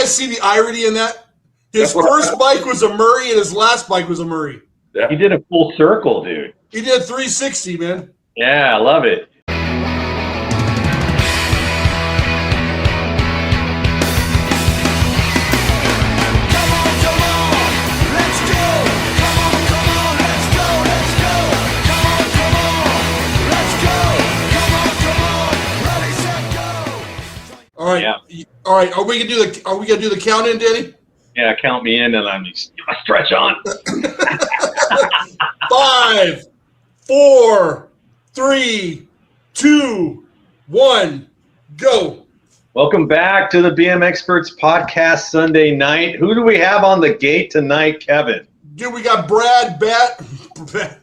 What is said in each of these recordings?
guys see the irony in that? His first bike was a Murray, and his last bike was a Murray. Yeah. He did a full circle, dude. He did 360, man. Yeah, I love it. All right. Yeah. All right. Are we gonna do the count in, Danny? Yeah, count me in, and I'm stretch on. 5, 4, 3, 2, 1, go. Welcome back to the BMXPERTS Podcast Sunday night. Who do we have on the gate tonight, Kevin? Dude, we got Brad Bat. wait.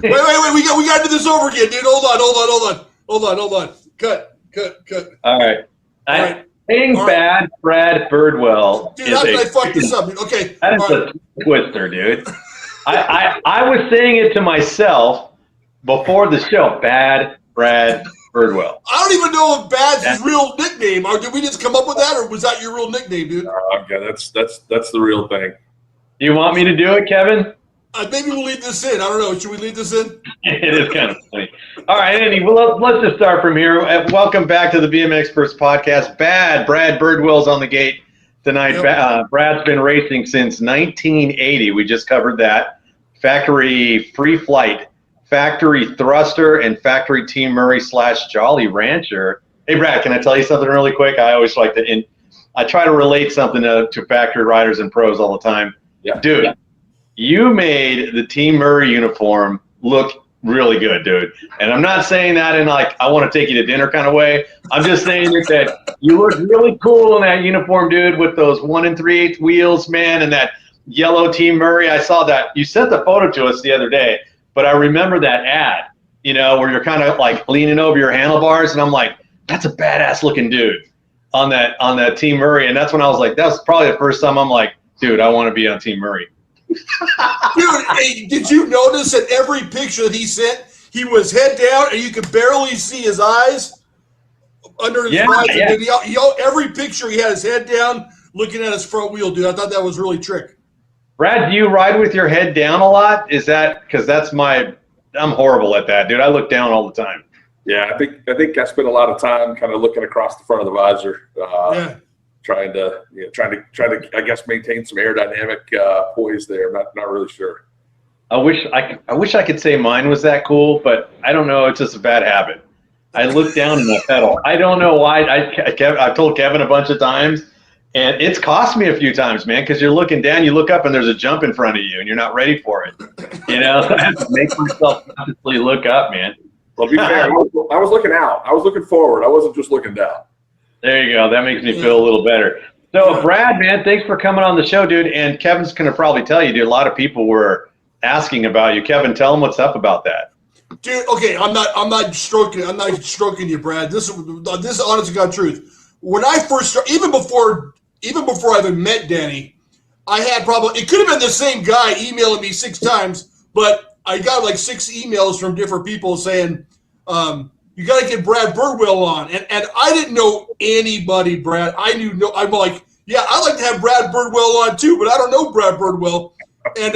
We got to do this over again, dude. Hold on. Cut. All right. Bad Brad Birdwell. Dude, how did I fuck this up, dude? Okay. That is a twister, dude. I was saying it to myself before the show. Bad Brad Birdwell. I don't even know if Bad's his real nickname. Or did we just come up with that, or was that your real nickname, dude? Okay, that's the real thing. Do you want me to do it, Kevin? Maybe we'll leave this in. I don't know. Should we leave this in? It is kind of funny. All right, Andy, well, let's just start from here. Welcome back to the BMXPERTS Podcast. Brad Birdwell's on the gate tonight. Yep. Brad's been racing since 1980. We just covered that. Factory Free Flight, Factory Thruster, and Factory Team Murray / Jolly Rancher. Hey, Brad, can I tell you something really quick? I always like to I try to relate something to factory riders and pros all the time. Yeah. Dude. Yeah. You made the Team Murray uniform look really good, dude. And I'm not saying that in like, I want to take you to dinner kind of way. I'm just saying that you look really cool in that uniform, dude, with those 1 3/8 wheels, man, and that yellow Team Murray. I saw that. You sent the photo to us the other day, but I remember that ad, where you're kind of like leaning over your handlebars, and I'm like, that's a badass looking dude on that Team Murray. And that's when I was like, that's probably the first time I'm like, dude, I want to be on Team Murray. Dude, hey, did you notice that every picture that he sent, he was head down and you could barely see his eyes under his eyes? Yeah. Every picture he had his head down looking at his front wheel, dude. I thought that was really trick. Brad, do you ride with your head down a lot? Is that because I'm horrible at that, dude. I look down all the time. Yeah, I think I spent a lot of time kind of looking across the front of the visor. Trying to I guess maintain some aerodynamic poise there. I'm not really sure. I wish I could say mine was that cool, but I don't know. It's just a bad habit. I look down in the pedal. I don't know why. I've told Kevin a bunch of times, and it's cost me a few times, man, because you're looking down, you look up, and there's a jump in front of you, and you're not ready for it. So I have to make myself consciously look up, man. Well, to be fair, I was looking out. I was looking forward. I wasn't just looking down. There you go. That makes me feel a little better. So, Brad, man, thanks for coming on the show, dude. And Kevin's going to probably tell you, dude, a lot of people were asking about you. Kevin, tell them what's up about that. Dude, okay, I'm not stroking you, Brad. This is honest to God truth. When I first started, even before I even met Danny, I had it could have been the same guy emailing me 6 times, but I got like 6 emails from different people saying, you got to get Brad Birdwell on. And I didn't know anybody, Brad. I'm like, yeah, I'd like to have Brad Birdwell on too, but I don't know Brad Birdwell. And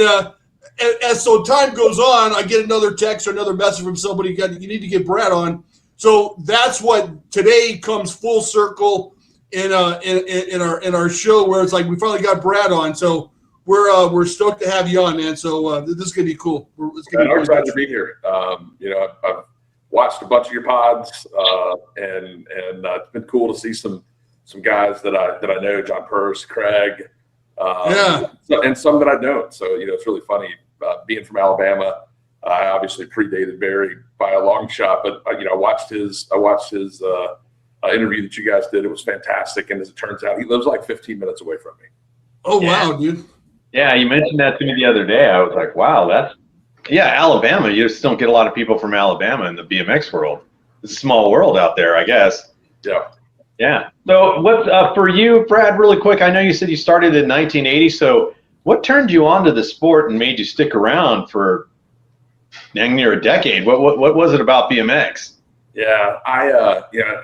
as so time goes on, I get another text or another message from somebody, you need to get Brad on. So that's what today comes full circle in our show, where it's like we finally got Brad on. So we're stoked to have you on, man. So this is going to be cool. I'm excited to be here. I've watched a bunch of your pods, and it's been cool to see some guys that I know, John Purse, Craig, and some that I don't. So it's really funny being from Alabama. I obviously predated Barry by a long shot, but I watched his interview that you guys did. It was fantastic, and as it turns out, he lives like 15 minutes away from me. Oh wow, dude! Yeah, you mentioned that to me the other day. I was like, wow, Alabama. You just don't get a lot of people from Alabama in the BMX world. It's a small world out there, I guess. Yeah. Yeah. So what's for you, Brad, really quick? I know you said you started in 1980. So what turned you on to the sport and made you stick around for dang near a decade? What was it about BMX? Yeah, I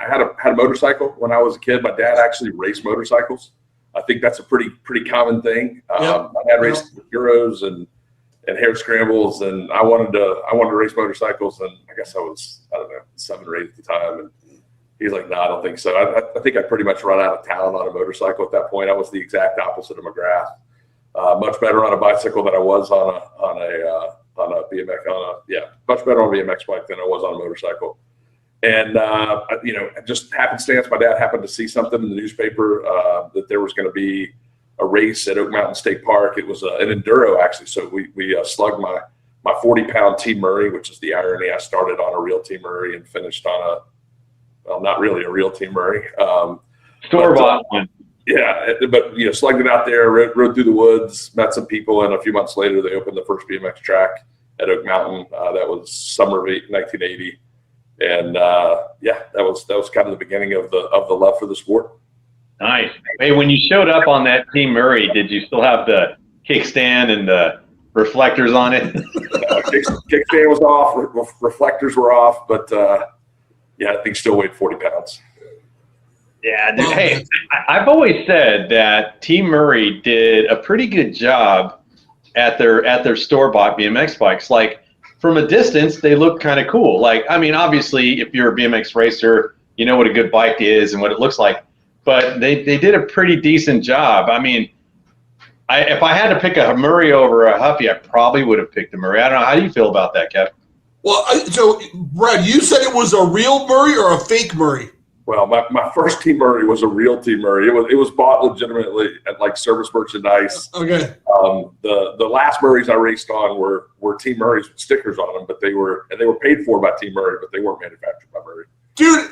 had a motorcycle when I was a kid. My dad actually raced motorcycles. I think that's a pretty common thing. Yep. I had raced Euros and hare scrambles, and I wanted to race motorcycles, and I guess I was, I don't know, 7 or 8 at the time, and he's like, no, I don't think so. I think I pretty much run out of talent on a motorcycle at that point. I was the exact opposite of McGrath. Much better on a bicycle than I was on a BMX, much better on a BMX bike than I was on a motorcycle. And, just happenstance, my dad happened to see something in the newspaper that there was going to be a race at Oak Mountain State Park. It was an enduro, actually. So we slugged my 40-pound Team Murray, which is the irony. I started on a real Team Murray and finished on not really a real Team Murray. Store-bought one. Yeah, but slugged it out there, rode through the woods, met some people, and a few months later they opened the first BMX track at Oak Mountain. That was summer of 1980, and that was kind of the beginning of the love for the sport. Nice. Hey, when you showed up on that Team Murray, did you still have the kickstand and the reflectors on it? Kickstand was off, reflectors were off, but I think still weighed 40 pounds. Yeah, dude. Hey, I've always said that Team Murray did a pretty good job at their store-bought BMX bikes. Like, from a distance, they look kind of cool. Like, I mean, obviously, if you're a BMX racer, you know what a good bike is and what it looks like. But they did a pretty decent job. I mean, if I had to pick a Murray over a Huffy, I probably would have picked a Murray. I don't know. How do you feel about that, Kev? Well, so Brad, you said it was a real Murray or a fake Murray? Well, my first Team Murray was a real Team Murray. It was bought legitimately at like service merchandise. Okay. The last Murrays I raced on were Team Murrays with stickers on them, but they were paid for by Team Murray, but they weren't manufactured by Murray. Dude,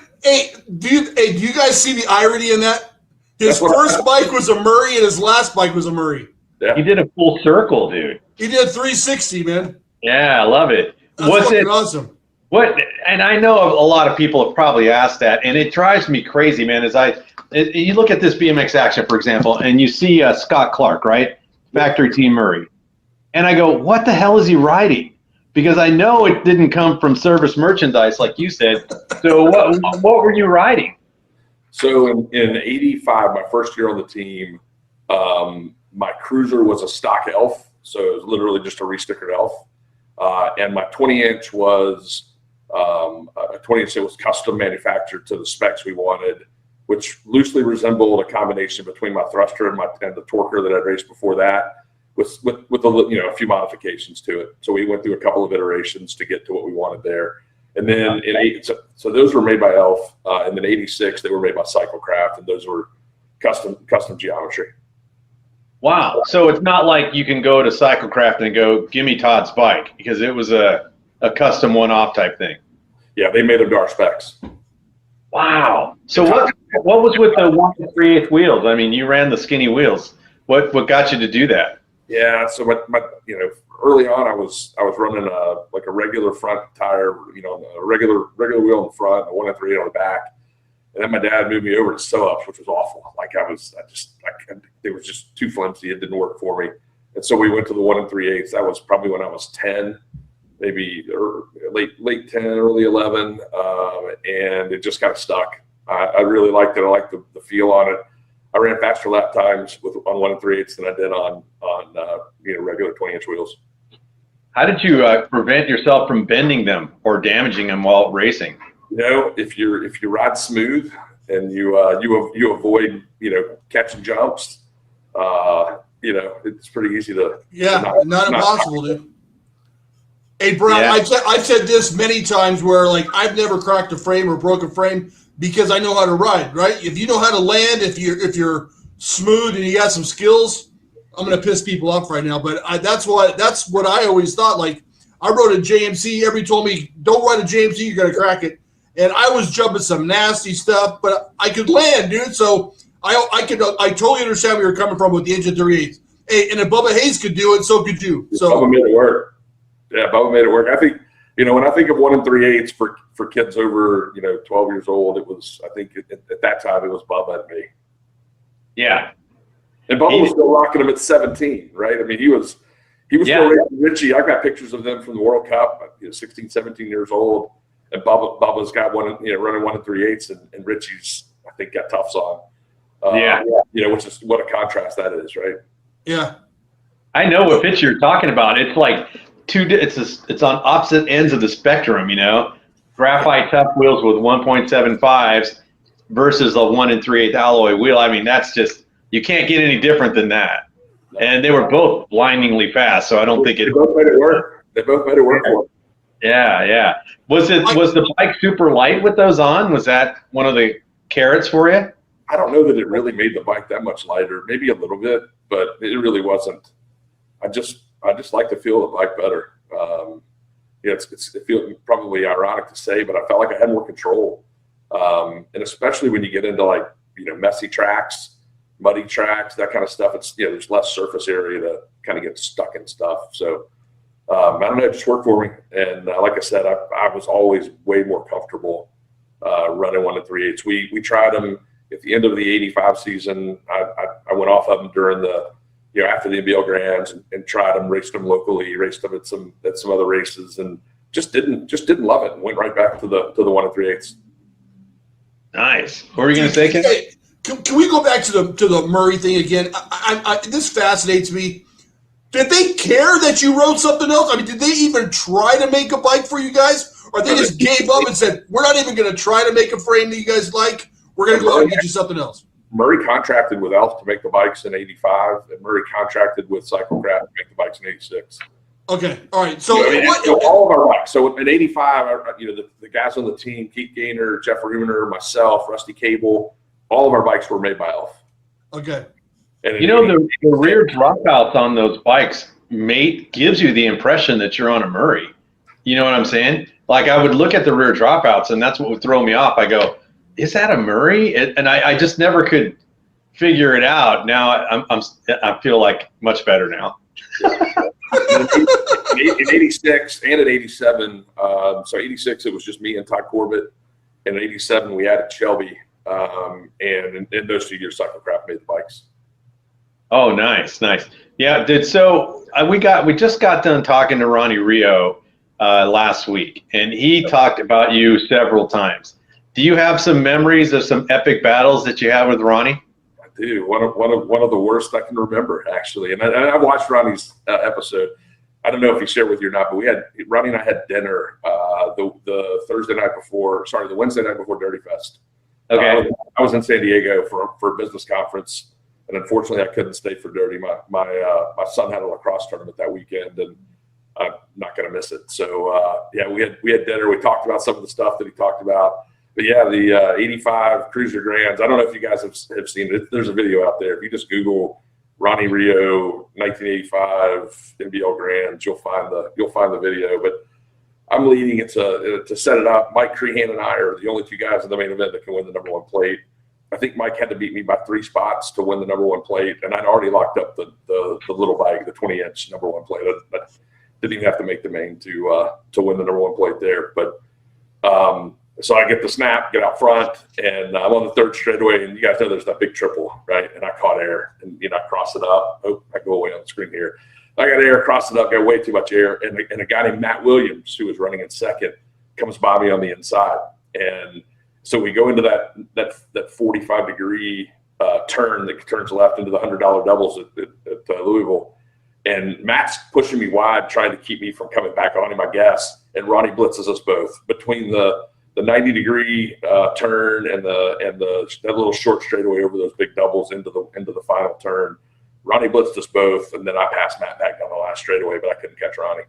do you guys see the irony in that? His first bike was a Murray and his last bike was a Murray. Yeah. He did a full circle, dude. He did 360, man. Yeah, I love it. That's fucking awesome. What? And I know a lot of people have probably asked that, and it drives me crazy, man. You look at this BMX action, for example, and you see Scott Clark, right? Factory Team Murray. And I go, what the hell is he riding? Because I know it didn't come from service merchandise, like you said. So what were you riding? So in 85, my first year on the team, my cruiser was a stock Elf. So it was literally just a restickered Elf. And my 20-inch was a 20-inch that was custom manufactured to the specs we wanted, which loosely resembled a combination between my thruster and the torquer that I'd raced before that, with a few modifications to it. So we went through a couple of iterations to get to what we wanted there. And then so those were made by Elf, and then 86 they were made by Cyclecraft, and those were custom geometry. Wow. So it's not like you can go to Cyclecraft and go, give me Todd's bike, because it was a custom one-off type thing. Yeah, they made them to our specs. Wow. So what was with the 1 3/8 wheels? I mean, you ran the skinny wheels. What got you to do that? Yeah, so my early on I was running a regular front tire, a regular wheel in the front, a 1 3/8 on the back. And then my dad moved me over to sew-ups, which was awful. Like they were just too flimsy. It didn't work for me. And so we went to the 1 3/8. That was probably when I was 10, maybe late 10, early 11. And it just kind of stuck. I really liked it. I liked the feel on it. I ran faster lap times on 1 3/8 than I did on regular 20-inch wheels. How did you prevent yourself from bending them or damaging them while racing? If you ride smooth and you avoid catching jumps, it's pretty easy to not impossible, dude. Hey, Brian, yeah. I've said this many times where I've never cracked a frame or broke a frame because I know how to ride. Right? If you know how to land, if you're smooth and you got some skills, I'm gonna piss people off right now. But that's what I always thought. I rode a JMC. Everybody told me don't ride a JMC, you're gonna crack it. And I was jumping some nasty stuff, but I could land, dude. So I totally understand where you're coming from with the engine 38. Hey, and if Bubba Hayes could do it, so could you. So Bubba made it work. Yeah, Bubba made it work. I think, when I think of 1 3/8 for kids over, 12 years old, it was, I think at that time it was Bubba and me. Yeah. And Bubba was still rocking him at 17, right? I mean, he was still racing Richie. I got pictures of them from the World Cup, 16, 17 years old. And Bubba's got running 1 3/8, and Richie's, I think, got Tufts on. Which is what a contrast that is, right? Yeah. I know what pitch you're talking about. It's like it's on opposite ends of the spectrum, Graphite tough wheels with 1.75s versus a 1 3/8 alloy wheel. I mean, that's just, you can't get any different than that. And they were both blindingly fast, so I don't think They both made it work. They both made it work for them. Yeah. Was the bike super light with those on? Was that one of the carrots for you? I don't know that it really made the bike that much lighter. Maybe a little bit, but it really wasn't. I just like to feel the bike better. It feels probably ironic to say, but I felt like I had more control. And especially when you get into messy tracks, muddy tracks, that kind of stuff, it's, there's less surface area to kind of get stuck in stuff. So I don't know, it just worked for me. And like I said, I was always way more comfortable running 1 3/8. We tried them at the end of the 85 season. I went off of them during the, after the NBL Grands and tried them, raced them locally, raced them at some other races, and just didn't love it, and went right back to the 1 3/8. Nice. What were you going to say, Ken? Hey, can we go back to the Murray thing again? This fascinates me. Did they care that you wrote something else? I mean, did they even try to make a bike for you guys, or they just gave up and said, "We're not even going to try to make a frame that you guys like. We're going to go out and get you something else"? Murray contracted with Elf to make the bikes in 85, and Murray contracted with Cyclecraft to make the bikes in 86. Okay, all right. So, all of our bikes. So in 85, the guys on the team, Keith Gaynor, Jeff Runer, myself, Rusty Cable, all of our bikes were made by Elf. Okay. And the rear dropouts on those bikes gives you the impression that you're on a Murray. You know what I'm saying? Like, I would look at the rear dropouts, and that's what would throw me off. I go, is that a Murray? And I just never could figure it out. Now I feel like much better now. In 86 and at 87, so 86 it was just me and Todd Corbett, and in 87 we added Shelby, and in those 2 years Cyclecraft made the bikes. Oh, nice. Yeah, we just got done talking to Ronnie Rio last week, and he talked about you several times. Do you have some memories of some epic battles that you had with Ronnie? I do. One of the worst I can remember, actually. And I watched Ronnie's episode. I don't know if he shared with you or not, but Ronnie and I had dinner the Wednesday night before Dirty Fest. Okay. I was in San Diego for a business conference, and unfortunately I couldn't stay for Dirty. My son had a lacrosse tournament that weekend, and I'm not going to miss it. So we had dinner. We talked about some of the stuff that he talked about. But yeah, the 85 Cruiser Grands. I don't know if you guys have seen it. There's a video out there. If you just Google Ronnie Rio 1985 NBL Grands, you'll find the video. But I'm leading it to set it up. Mike Crehan and I are the only two guys in the main event that can win the number one plate. I think Mike had to beat me by 3 spots to win the number one plate, and I'd already locked up the little bike, the 20-inch number one plate. I didn't even have to make the main to win the number one plate there. But so I get the snap, get out front, and I'm on the third straightaway, and you guys know there's that big triple, right? And I caught air, and I cross it up. Oh, I go away on the screen here. I got air, cross it up, got way too much air, and a guy named Matt Williams, who was running in second, comes by me on the inside. And so we go into that 45-degree turn that turns left into the $100 doubles at Louisville. And Matt's pushing me wide, trying to keep me from coming back on him, I guess. And Ronnie blitzes us both between the 90-degree turn and that little short straightaway over those big doubles into the final turn. Ronnie blitzed us both, and then I passed Matt back down the last straightaway, but I couldn't catch Ronnie.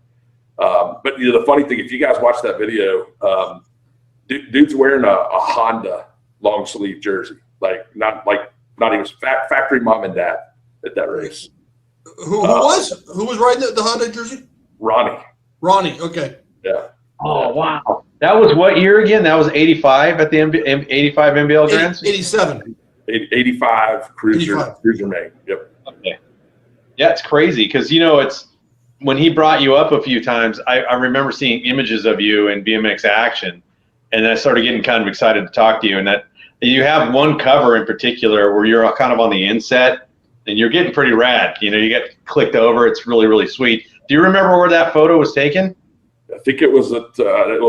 But the funny thing, if you guys watch that video, dude's wearing a Honda long sleeve jersey, not even factory mom and dad at that race. Who was riding the Honda jersey? Ronnie. Okay. Yeah. Oh, wow. That was what year again? That was 85 at the 85 NBL Grands? 87. 85 Cruiser main. Yep. Okay. Yeah, it's crazy because, it's when he brought you up a few times, I remember seeing images of you in BMX action, and I started getting kind of excited to talk to you. And that you have one cover in particular where you're kind of on the inset, and you're getting pretty rad. You get clicked over. It's really, really sweet. Do you remember where that photo was taken? I think it was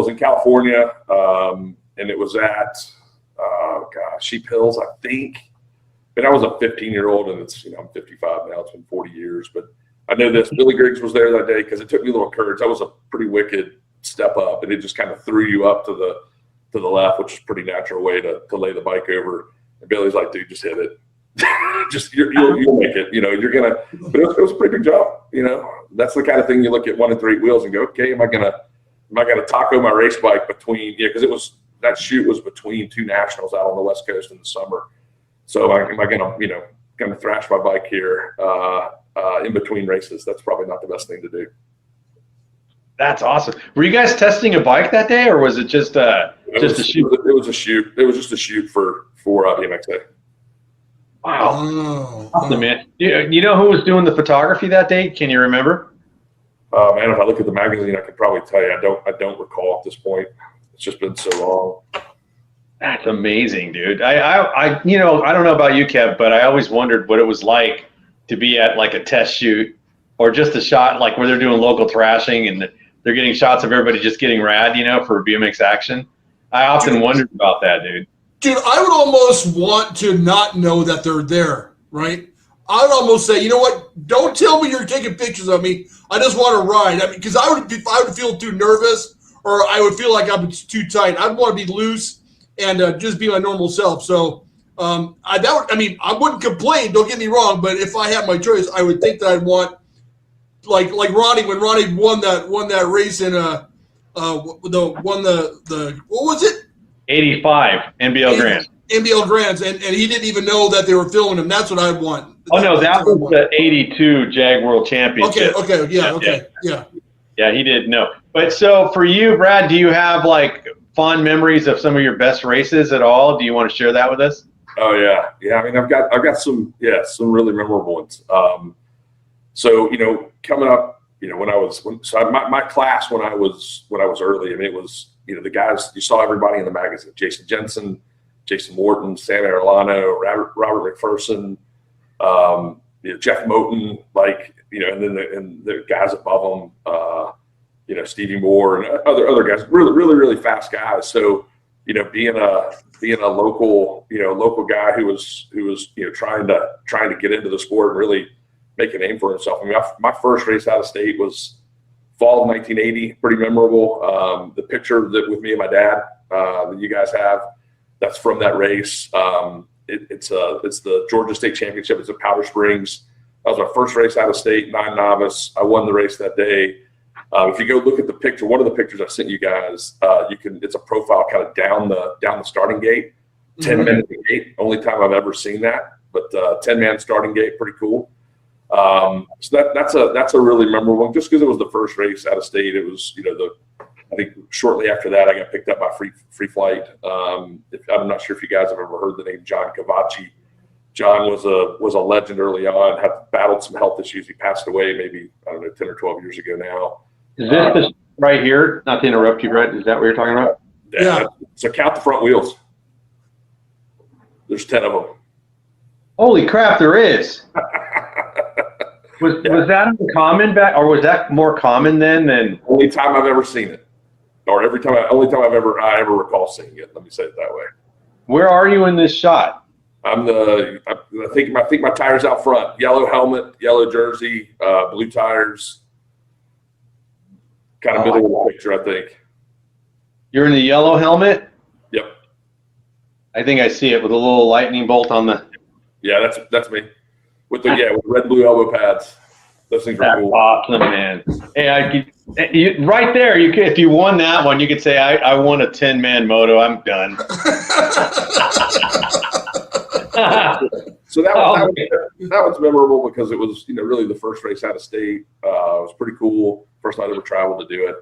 in California, and it was at Sheep Hills, I think. I was a 15-year-old, and it's, I'm 55 now. It's been 40 years, but I know this. Billy Griggs was there that day because it took me a little courage. That was a pretty wicked step up, and it just kind of threw you up to the left, which is a pretty natural way to lay the bike over. And Billy's like, dude, just hit it. Just you'll make it. You're gonna. But it was a pretty big job. That's the kind of thing you look at 1 3/8 wheels and go, okay, am I gonna taco my race bike between? Because that shoot was between 2 nationals out on the West Coast in the summer. So am I gonna thrash my bike here in between races? That's probably not the best thing to do. That's awesome. Were you guys testing a bike that day, or was it just a shoot? It was a shoot. It was just a shoot for BMXA. Wow. Awesome, man. You know who was doing the photography that day? Can you remember? Man, if I look at the magazine, I could probably tell you. I don't recall at this point. It's just been so long. That's amazing, dude. I don't know about you, Kev, but I always wondered what it was like to be at like a test shoot or just a shot like where they're doing local thrashing and they're getting shots of everybody just getting rad, for BMX action. I often wondered about that, dude. Dude, I would almost want to not know that they're there, right? I would almost say, you know what? Don't tell me you're taking pictures of me. I just want to ride. Because I would feel too nervous, or I would feel like I'm too tight. I'd want to be loose and just be my normal self. So I wouldn't complain. Don't get me wrong, but if I had my choice, I would think that I'd want like Ronnie when Ronnie won that race in what was it? 85 NBL Grand. NBL Grands, and he didn't even know that they were filming him. That's what I want. Oh no, that was the 82 Jag World Championship. Yeah, he didn't know. But so for you, Brad, do you have like fond memories of some of your best races at all? Do you want to share that with us? Oh yeah. I mean, I've got some really memorable ones. So coming up, my class when I was early. I mean, it was the guys you saw everybody in the magazine: Jason Jensen, Jason Morton, Sam Arellano, Robert McPherson, Jeff Moten, and then the guys above them, Stevie Moore and other guys, really fast guys. So being a local guy who was trying to get into the sport and really make a name for himself. I mean, my first race out of state was fall of 1980, pretty memorable. The picture with me and my dad that you guys have, that's from that race. It's the Georgia State Championship. It's at Powder Springs. That was my first race out of state, 9 novice. I won the race that day. If you go look at the picture, one of the pictures I sent you guys, it's a profile kind of down the starting gate, 10-minute gate. Only time I've ever seen that, but 10-man starting gate, pretty cool. So that's a really memorable one, just because it was the first race out of state. It was, I think shortly after that, I got picked up by Free Flight. I'm not sure if you guys have ever heard the name John Cavacci. John was a legend early on, had battled some health issues. He passed away maybe, 10 or 12 years ago now. Is this right here? Not to interrupt you, Brett. Is that what you're talking about? Yeah. So count the front wheels. There's 10 of them. Holy crap, there is. Was that uncommon back, or was that more common then than? Only time I've ever seen it, or only time I ever recall seeing it. Let me say it that way. Where are you in this shot? I think my tires out front. Yellow helmet, yellow jersey, blue tires. Kind of middle of the picture, I think. You're in the yellow helmet? Yep. I think I see it with a little lightning bolt on the. Yeah, that's me. With the red blue elbow pads. Those things are cool. Awesome, man. Hey, right there, if you won that one, you could say I won a 10-man moto. I'm done. So that was memorable because it was really the first race out of state. It was pretty cool. First time I ever traveled to do it.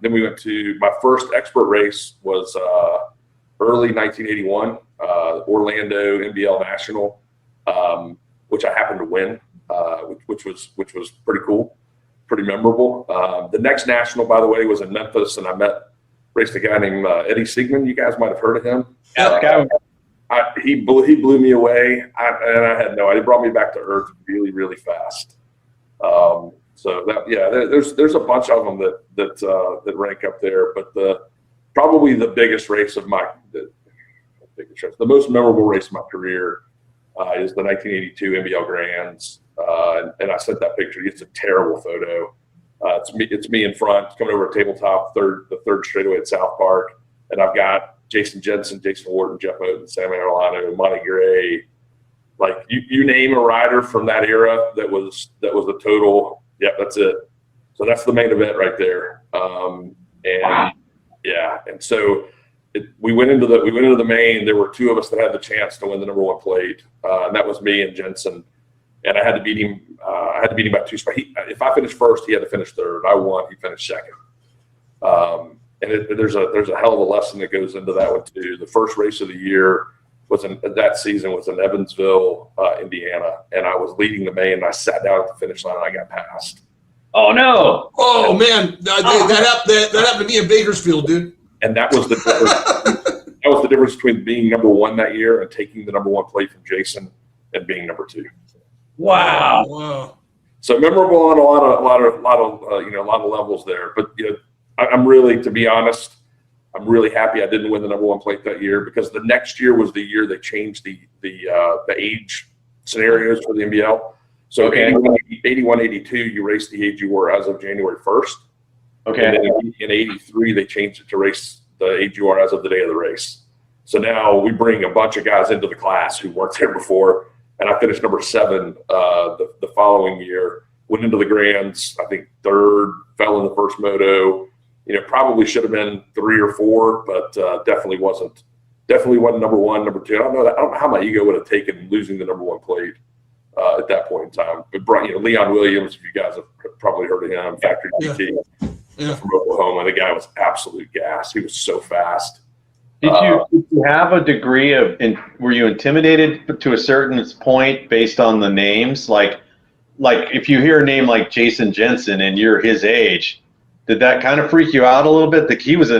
Then we went to my first expert race was early 1981, Orlando NBL National, which I happened to win, which was pretty cool, pretty memorable. The next national, by the way, was in Memphis, and I raced a guy named Eddie Siegman. You guys might have heard of him. He blew me away, and I had no idea. He brought me back to earth really, really fast. So there's a bunch of them that rank up there, but probably the biggest race of the most memorable race of my career is the 1982 NBL Grands. And I sent that picture. It's a terrible photo. It's me in front, coming over a tabletop, the third straightaway at South Park. And I've got Jason Jensen, Jason Wharton, Jeff Moten, Sam Arellano, Monty Gray. Like you name a rider from that era that was a total. Yep, that's it. So that's the main event right there. And so we went into the main. There were two of us that had the chance to win the number one plate, and that was me and Jensen. And I had to beat him. I had to beat him by 2 spots. If I finished first, he had to finish third. I won. He finished second. There's a hell of a lesson that goes into that one too. The first race of the year that season was in Evansville, Indiana, and I was leading the main. And I sat down at the finish line and I got passed. Oh no! Oh man, that happened to me in Bakersfield, dude. And that was the difference. That was the difference between being number one that year and taking the number one plate from Jason and being number two. Wow. Wow. So memorable on a lot of levels there. But I'm really, to be honest, I'm really happy I didn't win the number one plate that year, because the next year was the year they changed the age scenarios for the NBL. So okay. 81, 82, you race the age you were as of January 1st. Okay. And then in 83, they changed it to race the age you are as of the day of the race. So now we bring a bunch of guys into the class who weren't there before. And I finished number 7 the following year. Went into the Grands, I think third, fell in the first moto. Probably should have been 3 or 4, but definitely wasn't number 1, number 2. I don't know how my ego would have taken losing the number 1 plate at that point in time. But Leon Williams, if you guys have probably heard of him, Factory GT from Oklahoma. The guy was absolute gas. He was so fast. Did you have a degree of were you intimidated to a certain point based on the names? Like if you hear a name like Jason Jensen and you're his age, did that kind of freak you out a little bit? Like he was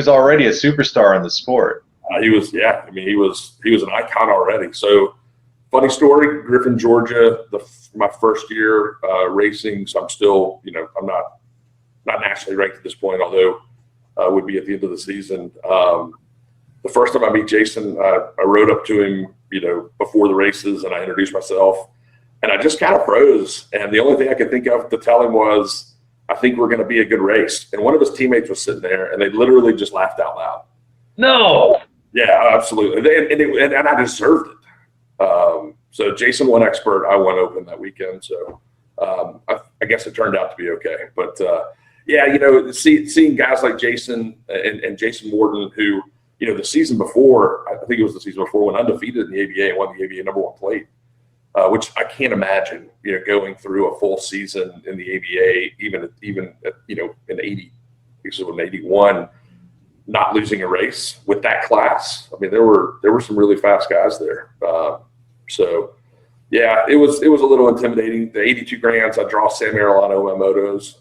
already a superstar in the sport. He was an icon already. So funny story, Griffin, Georgia, my first year racing. So I'm still, I'm not nationally ranked at this point, although would be at the end of the season. The first time I meet Jason, I rode up to him, before the races, and I introduced myself, and I just kind of froze. And the only thing I could think of to tell him was, I think we're going to be a good race. And one of his teammates was sitting there, and they literally just laughed out loud. No. Yeah, absolutely. And I deserved it. So Jason won expert, I won open that weekend. So I guess it turned out to be okay. But seeing guys like Jason and Jason Wharton, who, the season before, I think it was the season before, went undefeated in the ABA and won the ABA number 1 plate, which I can't imagine, going through a full season in the ABA, even in 80, because it was in 81, not losing a race with that class. I mean, there were some really fast guys there. So yeah, it was a little intimidating. The 82 Grands, I draw Sam Arellano my motos,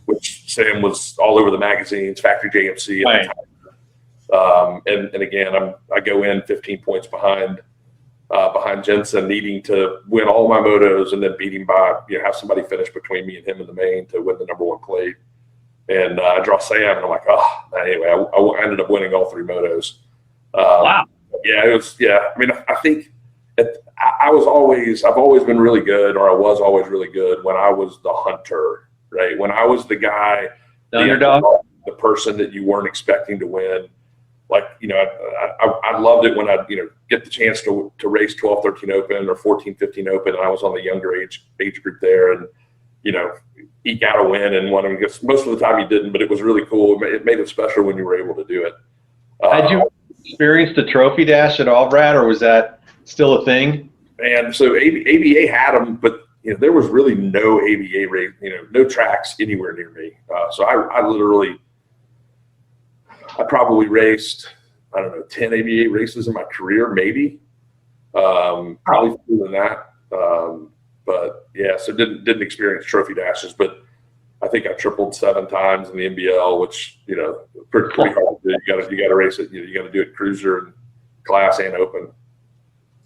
which Sam was all over the magazines, Factory JMC at the time. And again, I go in 15 points behind Jensen, needing to win all my motos and then beat him by, have somebody finish between me and him in the main to win the number 1 plate. And I draw Sam, and I'm like, anyway, I ended up winning all 3 motos. Wow. Yeah, it was. Yeah, I mean, I think I've always been really good, or I was always really good when I was the hunter, right? When I was the guy, the underdog, the person that you weren't expecting to win. Like, I loved it when I'd, get the chance to race 12, 13 open or 14, 15 open. And I was on the younger age group there, and, eke out a win and won. Most of the time you didn't, but it was really cool. It made it special when you were able to do it. Had you experienced the trophy dash at all, Brad, or was that still a thing? And so ABA had them, but, there was really no ABA race, no tracks anywhere near me. So I probably raced, 10 ABA races in my career, maybe. Probably fewer than that. But yeah, so didn't experience trophy dashes, but I think I tripled 7 times in the NBL, which, pretty hard to do. You got to race it. You got to do it cruiser and class and open.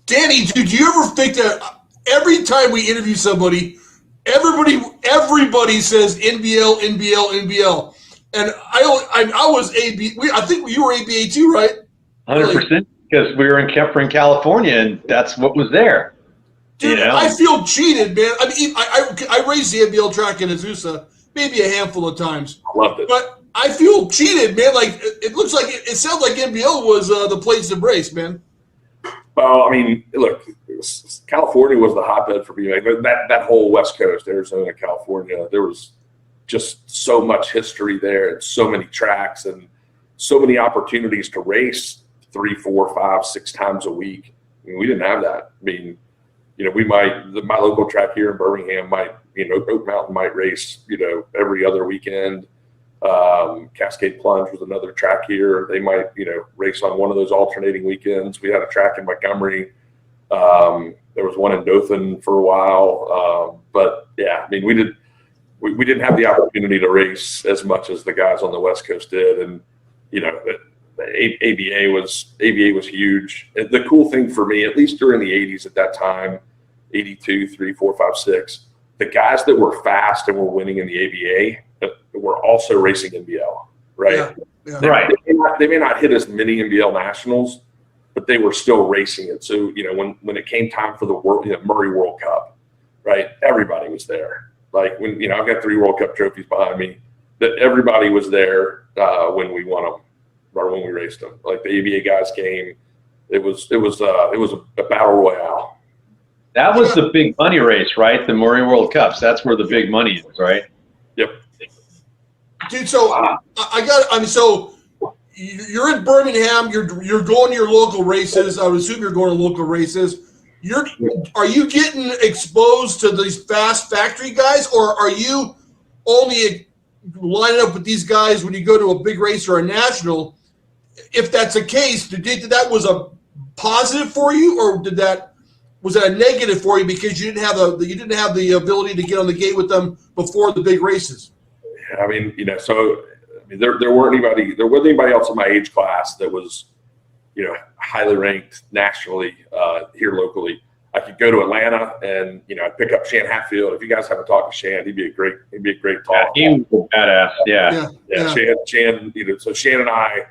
Danny, do you ever think that every time we interview somebody, everybody says NBL, And I was AB. I think you were ABA too, right? 100%. because we were in California, and that's what was there. Dude, You know? I feel cheated, man. I mean, I raced the NBL track in Azusa maybe a handful of times. I loved it. But I feel cheated, man. Like it looks like it sounds like NBL was the place to race, man. Well, I mean, look, California was the hotbed for BMX. That whole West Coast, Arizona, California, there was just so much history there, and so many tracks, and so many opportunities to race 3, 4, 5, 6 times a week. I mean, we didn't have that. I mean, you know, my local track here in Birmingham might, you know, Oak Mountain might race, you know, every other weekend. Cascade Plunge was another track here. They might, you know, race on one of those alternating weekends. We had a track in Montgomery. There was one in Dothan for a while. But yeah, I mean, we didn't have the opportunity to race as much as the guys on the West Coast did. And, you know, the ABA was huge. And the cool thing for me, at least during the 80s at that time, 82, 3, 4, 5, 6, the guys that were fast and were winning in the ABA were also racing NBL, right? Yeah. Right. They may not hit as many NBL nationals, but they were still racing it. So, you know, when it came time for the Murray World Cup, right, everybody was there. Like when, you know, I've got 3 World Cup trophies behind me, that everybody was there when we won them or when we raced them. Like the ABA guys came. It was a battle royale. That was the big money race, right? The Murray World Cups. That's where the big money is, right? Yep. Dude, so so you're in Birmingham. You're going to your local races. I would assume you're going to local races. Are you getting exposed to these fast factory guys, or are you only lining up with these guys when you go to a big race or a national? If that's the case, did that was a positive for you, or was that a negative for you because you didn't have the ability to get on the gate with them before the big races? I mean, you know, so I mean, there wasn't anybody else in my age class that was, you know, highly ranked nationally here locally. I could go to Atlanta and, you know, I'd pick up Shan Hatfield. If you guys haven't talked to Shan, he'd be a great talk. Yeah, he was a badass. Yeah. Shan, you know, so Shan and I,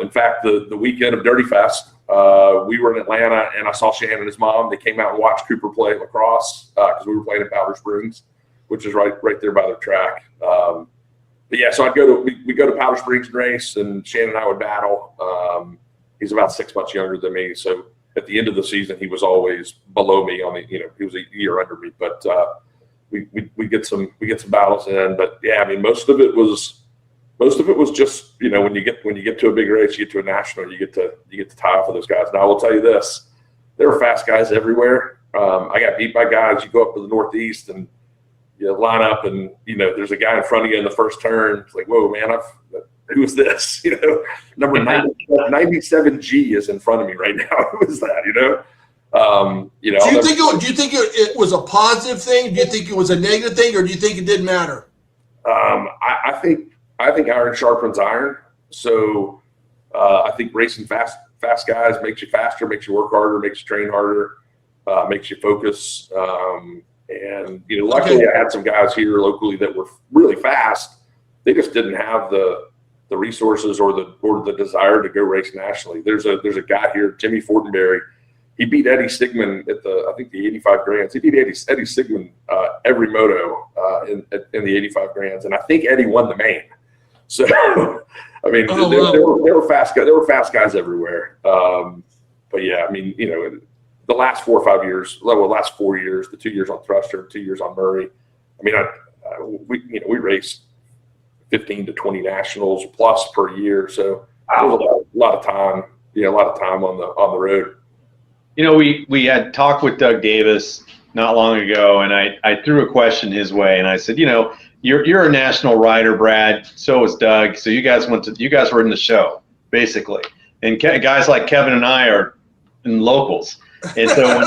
in fact, the weekend of Dirty Fest, we were in Atlanta and I saw Shan and his mom. They came out and watched Cooper play lacrosse because we were playing in Powder Springs, which is right there by the track. But yeah, so we go to Powder Springs and race, and Shan and I would battle. He's about 6 months younger than me, so at the end of the season, he was always below me. He was a year under me, but we get some battles in. But yeah, I mean, most of it was just, you know, when you get to a big race, you get to a national, you get to tie off with those guys. Now I will tell you this: there were fast guys everywhere. I got beat by guys. You go up to the Northeast and you line up, and you know there's a guy in front of you in the first turn. It's like, whoa, man, who is this? You know, number 97G is in front of me right now. Who is that? You know. Do you think it was a positive thing? Do you think it was a negative thing, or do you think it didn't matter? I think iron sharpens iron. So I think racing fast guys makes you faster, makes you work harder, makes you train harder, makes you focus. And you know, luckily I had some guys here locally that were really fast. They just didn't have the resources or the desire to go race nationally. There's a guy here, Jimmy Fortenberry. He beat Eddie Sigmund at the 85 Grands. He beat Eddie Sigmund every moto in the 85 Grands, and I think Eddie won the main. So I mean, there were fast guys. There were fast guys everywhere. But yeah, I mean, you know, the last 4 or 5 years, last 4 years, the 2 years on Thruster, 2 years on Murray. I mean, we raced 15 to 20 nationals plus per year, so it was a lot of time. Yeah, a lot of time on the road. You know, we had talked with Doug Davis not long ago, and I threw a question his way, and I said, you know, you're a national rider, Brad. So was Doug. So you guys were in the show basically, and guys like Kevin and I are in locals. And so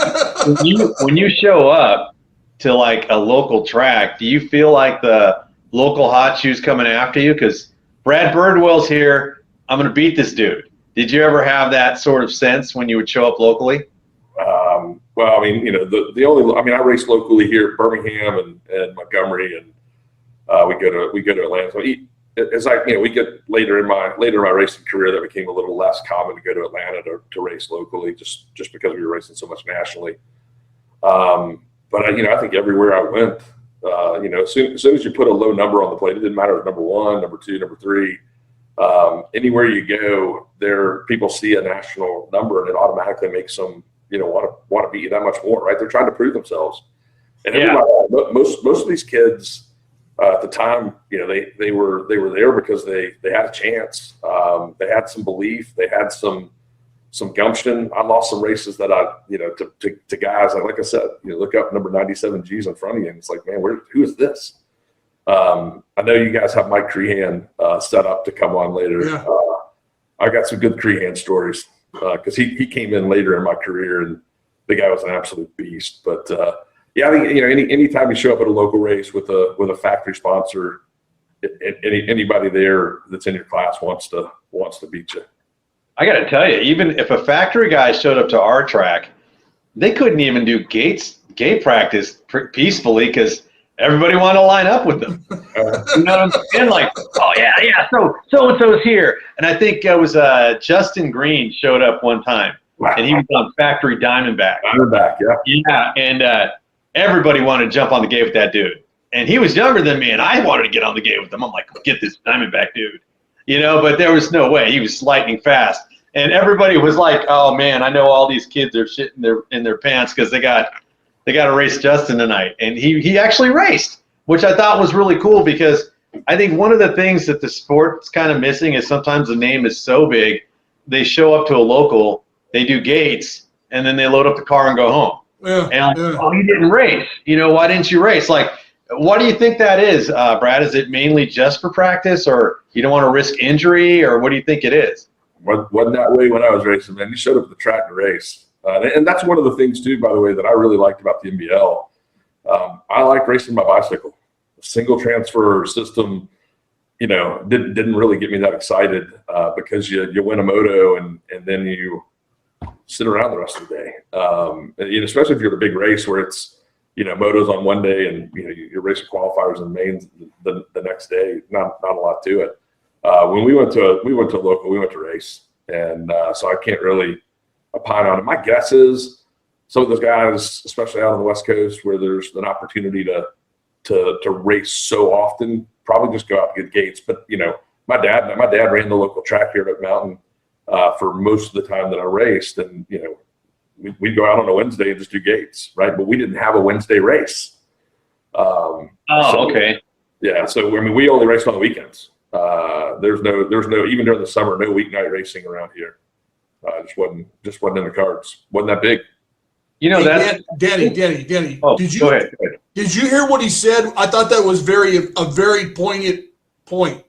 when you show up to like a local track, do you feel like the local hot shoes coming after you? Because Brad Birdwell's here. I'm going to beat this dude. Did you ever have that sort of sense when you would show up locally? Well, I mean, you know, I raced locally here at Birmingham and Montgomery, and we go to Atlanta. So as I, we get later in my racing career, that became a little less common to go to Atlanta to race locally, just because we were racing so much nationally. But I think everywhere I went, as soon as you put a low number on the plate, it didn't matter if number 1, number 2, number 3. Anywhere you go, people see a national number, and it automatically makes them, want to beat you that much more, right? They're trying to prove themselves. And most of these kids at the time, they were there because they had a chance. They had some belief. They had some gumption. I lost some races that to guys like I said, look up number 97 G's in front of you, and it's like, man, who is this? I know you guys have Mike Crehan set up to come on later. Yeah. I got some good Crehan stories because he came in later in my career, and the guy was an absolute beast. But I think anytime you show up at a local race with a factory sponsor, anybody there that's in your class wants to beat you. I got to tell you, even if a factory guy showed up to our track, they couldn't even do gate practice peacefully because everybody wanted to line up with them. You know what I'm saying? Like, oh yeah, so-and-so's here. And I think it was Justin Green showed up one time, and he was on factory Diamondback. Diamondback, yeah. Yeah, and everybody wanted to jump on the gate with that dude. And he was younger than me, and I wanted to get on the gate with him. I'm like, get this Diamondback dude. But there was no way. He was lightning fast. And everybody was like, oh, man, I know all these kids are shitting in their pants because they got to race Justin tonight. And he actually raced, which I thought was really cool because I think one of the things that the sport's kind of missing is sometimes the name is so big, they show up to a local, they do gates, and then they load up the car and go home. Yeah, oh, you didn't race. Why didn't you race? Like, what do you think that is, Brad? Is it mainly just for practice, or you don't want to risk injury, or what do you think it is? Wasn't that way when I was racing, man. You showed up at the track to race. And that's one of the things, too, by the way, that I really liked about the NBL. I like racing my bicycle. The single transfer system, didn't really get me that excited because you win a moto and then you sit around the rest of the day. And especially if you're at a big race where it's, motos on one day and, you're racing qualifiers and mains the next day, not a lot to it. When we went to a local, we went to race. And so I can't really opine on it. My guess is some of those guys, especially out on the West Coast where there's an opportunity to race so often, probably just go out and get gates. But, my dad ran the local track here at Oak Mountain for most of the time that I raced. And, we'd go out on a Wednesday and just do gates, right? But we didn't have a Wednesday race. Okay. Yeah. So, we only raced on the weekends. There's no, even during the summer, no weeknight racing around here. Just wasn't in the cards. Wasn't that big. That's Danny. Oh, go ahead. Go ahead. Did you hear what he said? I thought that was a very poignant point.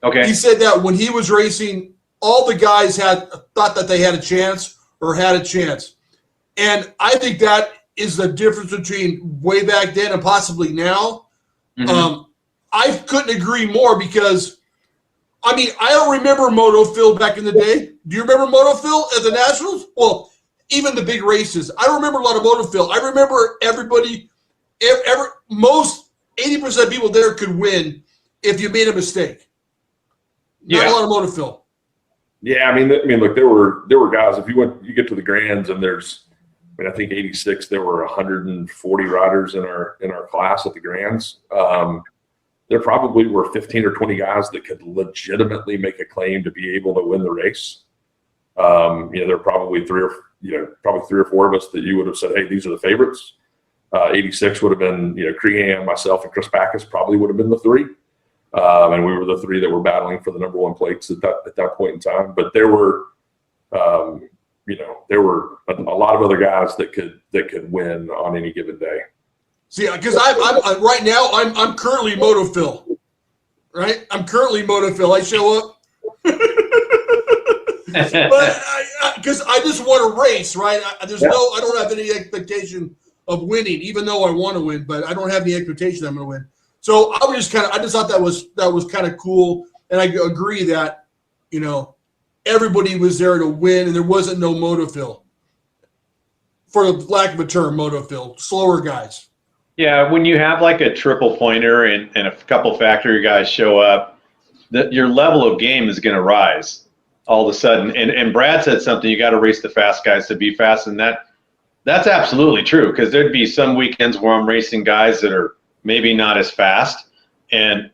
Okay. He said that when he was racing, all the guys thought that they had a chance. And I think that is the difference between way back then and possibly now. Mm-hmm. I couldn't agree more because, I don't remember Moto Phil back in the day. Do you remember Moto Phil at the Nationals? Well, even the big races. I don't remember a lot of Moto Phil. I remember everybody, most 80% of people there could win if you made a mistake. Not a lot of Moto Phil. Yeah, look, there were guys. If you get to the Grands and there's, I think 86, there were 140 riders in our class at the Grands. There probably were 15 or 20 guys that could legitimately make a claim to be able to win the race. There are probably three or four of us that you would have said, hey, these are the favorites. 86 would have been, Crehan, myself, and Chris Backus probably would have been the three. And we were the three that were battling for the number one plates at that point in time. But there were, there were a lot of other guys that could win on any given day. See, because I'm right now I'm currently Moto Phil, right? I'm currently Moto Phil. I show up, but because I just want to race, right? I don't have any expectation of winning, even though I want to win, but I don't have any expectation I'm going to win. So I just thought that was kind of cool, and I agree that everybody was there to win, and there wasn't no Moto Phil, for the lack of a term, Moto Phil, slower guys. Yeah, when you have like a triple pointer and a couple factory guys show up, your level of game is going to rise all of a sudden. And Brad said something, you got to race the fast guys to be fast. And that's absolutely true, because there'd be some weekends where I'm racing guys that are maybe not as fast. And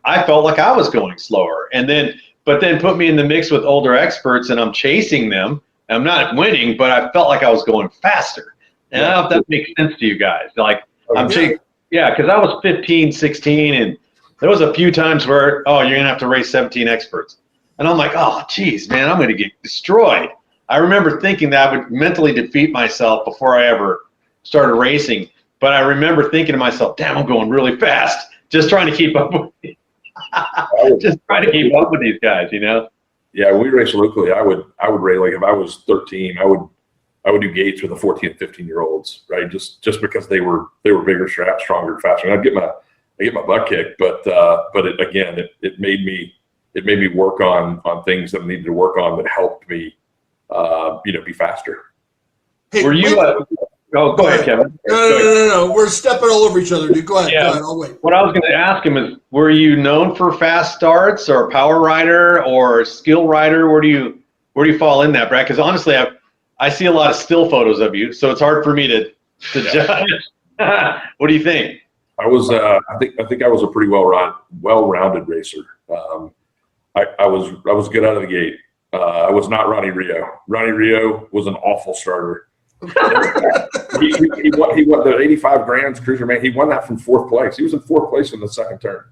I felt like I was going slower. But then put me in the mix with older experts and I'm chasing them. I'm not winning, but I felt like I was going faster. And I don't know if that makes sense to you guys. Like, because I was 15, 16, and there was a few times where, you're going to have to race 17 experts. And I'm like, oh, geez, man, I'm going to get destroyed. I remember thinking that I would mentally defeat myself before I ever started racing. But I remember thinking to myself, damn, I'm going really fast, just trying to keep up with these guys, you know? Yeah, we race locally. I would race, like if I was 13, I would do gates with the 14 and 15-year-olds, right? Just because they were bigger, stronger, faster. And I'd get my butt kicked, but it made me work on things that I needed to work on that helped me, be faster. Hey, were you? Go ahead, Kevin. No. We're stepping all over each other, dude. Go ahead. Yeah. Go ahead. I'll wait. What I was going to ask him is, were you known for fast starts, or power rider, or skill rider? Where do you fall in that, Brad? Because honestly, I see a lot of still photos of you, so it's hard for me to judge. What do you think? I was, I think I was a pretty well-rounded racer. I was good out of the gate. I was not Ronnie Rio. Ronnie Rio was an awful starter. he won the 85 Grands Cruiser, man. He won that from 4th place. He was in 4th place in the second turn.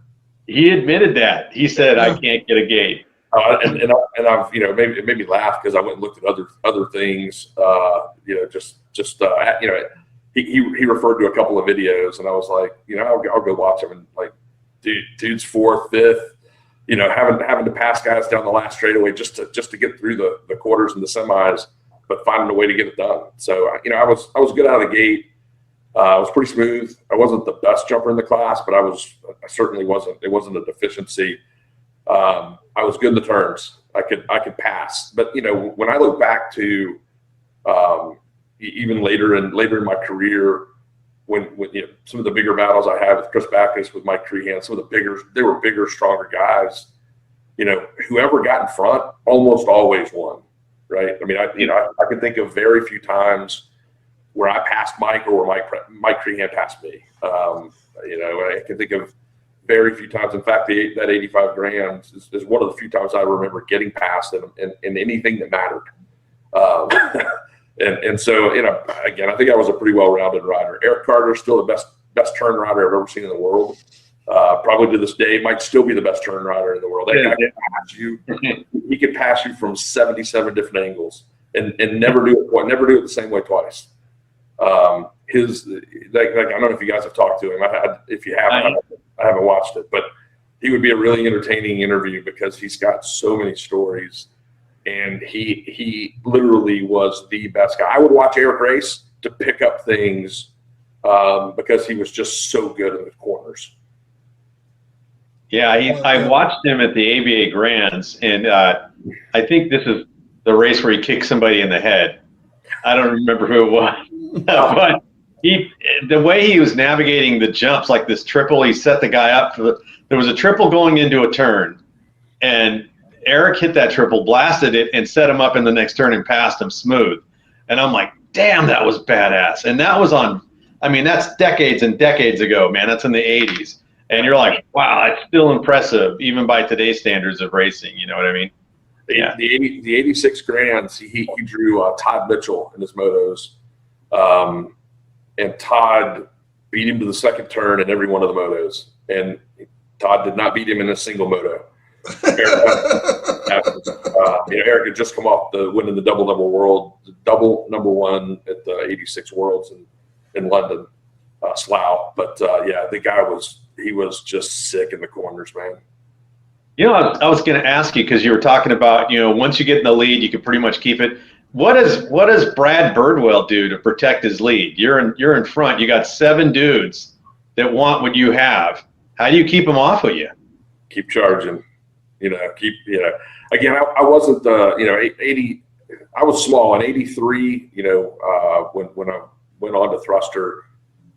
He admitted that. He said, I can't get a gate. And I've, it made me laugh because I went and looked at other things, he referred to a couple of videos, and I was like, I'll go watch them, and like, dude's 4th, 5th, having to pass guys down the last straightaway just to get through the quarters and the semis, but finding a way to get it done. So, I was good out of the gate. I was pretty smooth. I wasn't the best jumper in the class, but I certainly wasn't. It wasn't a deficiency. I was good in the turns. I could pass. But when I look back to even later in my career, when some of the bigger battles I had with Chris Backus, with Mike Crehan, they were bigger, stronger guys. Whoever got in front almost always won, right? I mean, I could think of very few times where I passed Mike or where Mike Crehan passed me. I can think of very few times. In fact, that 85 Grands is one of the few times I remember getting past in anything that mattered. And so, again, I think I was a pretty well-rounded rider. Eric Carter is still the best turn rider I've ever seen in the world. Probably to this day, might still be the best turn rider in the world. That guy can pass you. He can pass you from 77 different angles and never do it the same way twice. I don't know if you guys have talked to him. If you haven't, I haven't watched it, but he would be a really entertaining interview because he's got so many stories, and he literally was the best guy. I would watch Eric race to pick up things because he was just so good in the corners. Yeah, I watched him at the ABA Grands, and I think this is the race where he kicked somebody in the head. I don't remember who it was, but the way he was navigating the jumps, like this triple, he set the guy up there was a triple going into a turn, and Eric hit that triple, blasted it, and set him up in the next turn and passed him smooth. And I'm like, damn, that was badass. And that was that's decades and decades ago, man. That's in the 80s. And you're like, wow, it's still impressive, even by today's standards of racing. You know what I mean? Yeah. The 86 Grands, he drew Todd Mitchell in his motos. And Todd beat him to the second turn in every one of the motos. And Todd did not beat him in a single moto. Eric had just come off the winning the double number one at the 86 Worlds in London, Slough. But the guy was just sick in the corners, man. I was going to ask you, because you were talking about, once you get in the lead, you can pretty much keep it. What does Brad Birdwell do to protect his lead? You're in front. You got 7 dudes that want what you have. How do you keep them off of you? Keep charging. Again, I wasn't 80. I was small in 83. When I went on to thruster,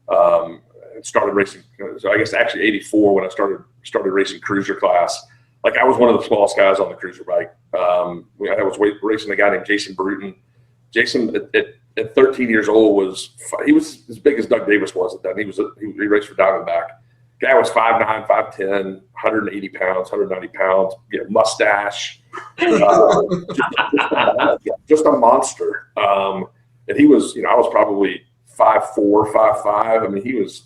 and started racing. So I guess actually 84 when I started racing cruiser class. like I was one of the smallest guys on the cruiser bike. I was racing a guy named Jason Bruton. Jason at 13 years old he was as big as Doug Davis was at that. He raced for Diamondback. Guy was 5'9", 5'10", 180 pounds, 190 pounds, mustache, just a monster. And he was, I was probably 5'4", 5'5". I mean, he was,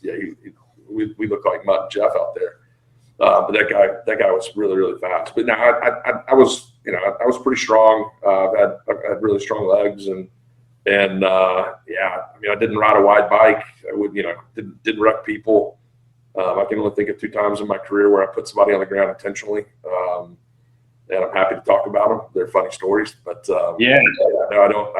we looked like Mutt and Jeff out there. But that guy was really, really fast. But now I was, I was pretty strong. I had really strong legs and I mean, I didn't ride a wide bike. I would, didn't wreck people. I can only think of 2 times in my career where I put somebody on the ground intentionally. And I'm happy to talk about them. They're funny stories, but no, I don't.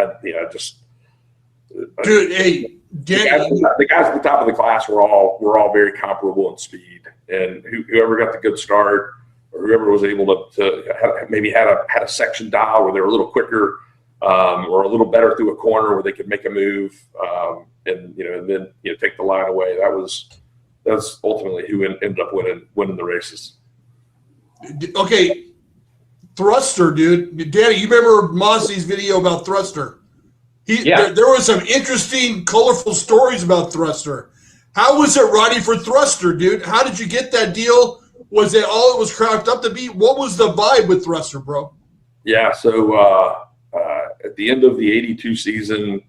Dude, hey, the guys at the top of the class were all very comparable in speed, and whoever got the good start or whoever was able to maybe had a section dial where they were a little quicker or a little better through a corner where they could make a move and then take the line away. That's ultimately who ended up winning the races. Okay, Thruster, dude. Danny, you remember Mossy's video about Thruster? There was some interesting, colorful stories about Thruster. How was it riding for Thruster, dude? How did you get that deal? Was it all it was cracked up to be? What was the vibe with Thruster, bro? Yeah, so at the end of the 82 season,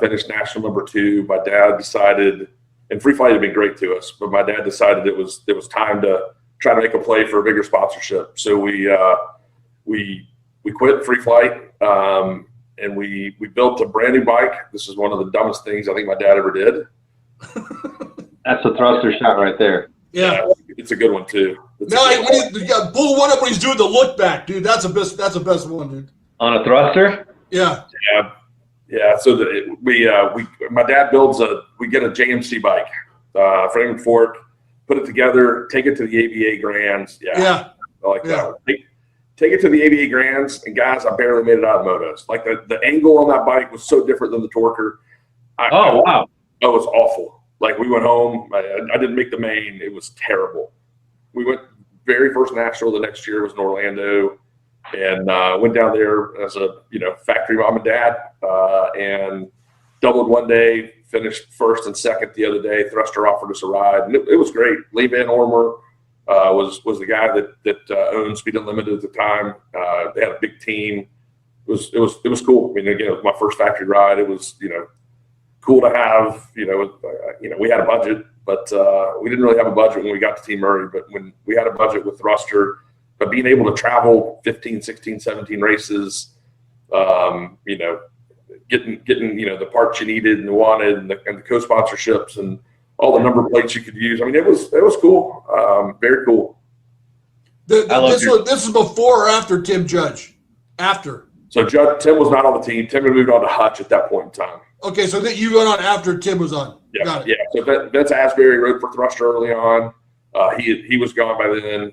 finished national number 2. My dad decided, and Free Flight had been great to us, but my dad decided it was time to try to make a play for a bigger sponsorship. So we quit Free Flight. And we built a brand new bike. This is one of the dumbest things I think my dad ever did. That's a Thruster shot right there. Yeah, it's a good one too. Pull one up when he's doing the look back, dude. That's the best one, dude. On a Thruster? Yeah. So my dad we get a JMC bike, frame and fork, put it together, take it to the ABA Grands. Yeah. I like that one. Take it to the ABA Grands, and guys, I barely made it out of motos. Like the angle on that bike was so different than the Torker. Wow. It was awful. Like we went home, I didn't make the main. It was terrible. We went very first national the next year was in Orlando, and went down there as a factory mom and dad, and doubled one day, finished first and second the other day. Thruster offered us a ride, and it was great. Lee Van Ormer was the guy that owned Speed Unlimited at the time. They had a big team. It was cool. I mean, again, it was my first factory ride. It was cool to have. We had a budget, but we didn't really have a budget when we got to Team Murray. But when we had a budget with Thruster, but being able to travel 15, 16, 17 races, getting the parts you needed and wanted, and the co-sponsorships and all the number plates you could use. I mean, it was cool. Very cool. This is before or after Tim Judge? After. So Tim was not on the team. Tim had moved on to Hutch at that point in time. Okay, so that you went on after Tim was on. Yeah. Got it. Yeah. So Vince Asbury rode for Thruster early on. He was gone by then.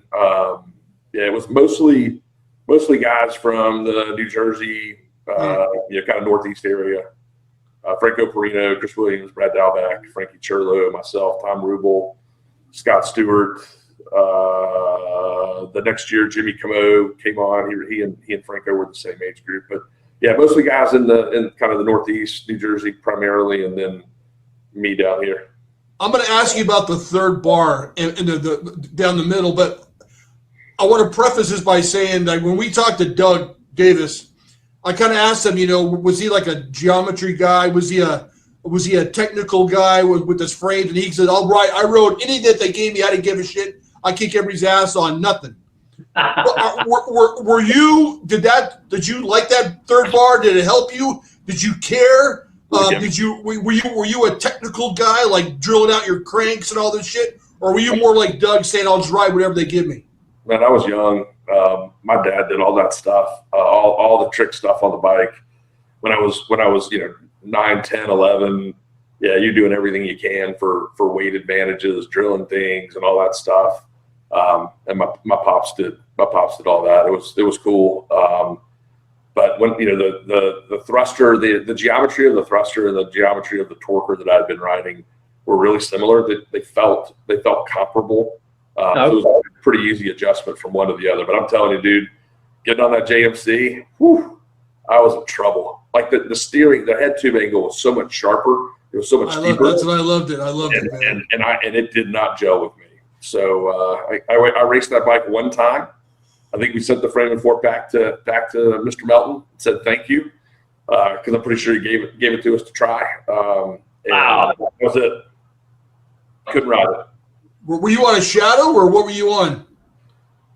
It was mostly guys from the New Jersey, kind of northeast area. Franco Perino, Chris Williams, Brad Dalbeck, Frankie Churlo, myself, Tom Rubel, Scott Stewart. The next year, Jimmy Camo came on. He and Franco were the same age group, but mostly guys in kind of the northeast, New Jersey primarily, and then me down here. I'm going to ask you about the third bar and the down the middle, but I want to preface this by saying that when we talked to Doug Davis, I kind of asked him, was he like a geometry guy? Was he a technical guy with his frames? And he said, "All right, I rode anything that they gave me. I didn't give a shit. I kick everybody's ass on nothing." Were you? Did you like that third bar? Did it help you? Did you care? Were you a technical guy, like drilling out your cranks and all this shit, or were you more like Doug, saying, "I'll just ride whatever they give me"? Man, I was young. My dad did all that stuff, all the trick stuff on the bike. When I was 9, 10, 11, you're doing everything you can for weight advantages, drilling things, and all that stuff. And my pops did all that. It was cool. But when the thruster, the geometry of the thruster and the geometry of the torquer that I had been riding were really similar. They felt comparable. So it was a pretty easy adjustment from one to the other. But I'm telling you, dude, getting on that JMC, whew, I was in trouble. Like the steering, the head tube angle was so much sharper. It was so much deeper. That's what I loved it. I loved it, man. And it did not gel with me. So I raced that bike one time. I think we sent the frame and fork back to Mr. Melton and said thank you, because I'm pretty sure he gave it to us to try. Wow, that was it. Couldn't ride it. Were you on a shadow or what were you on?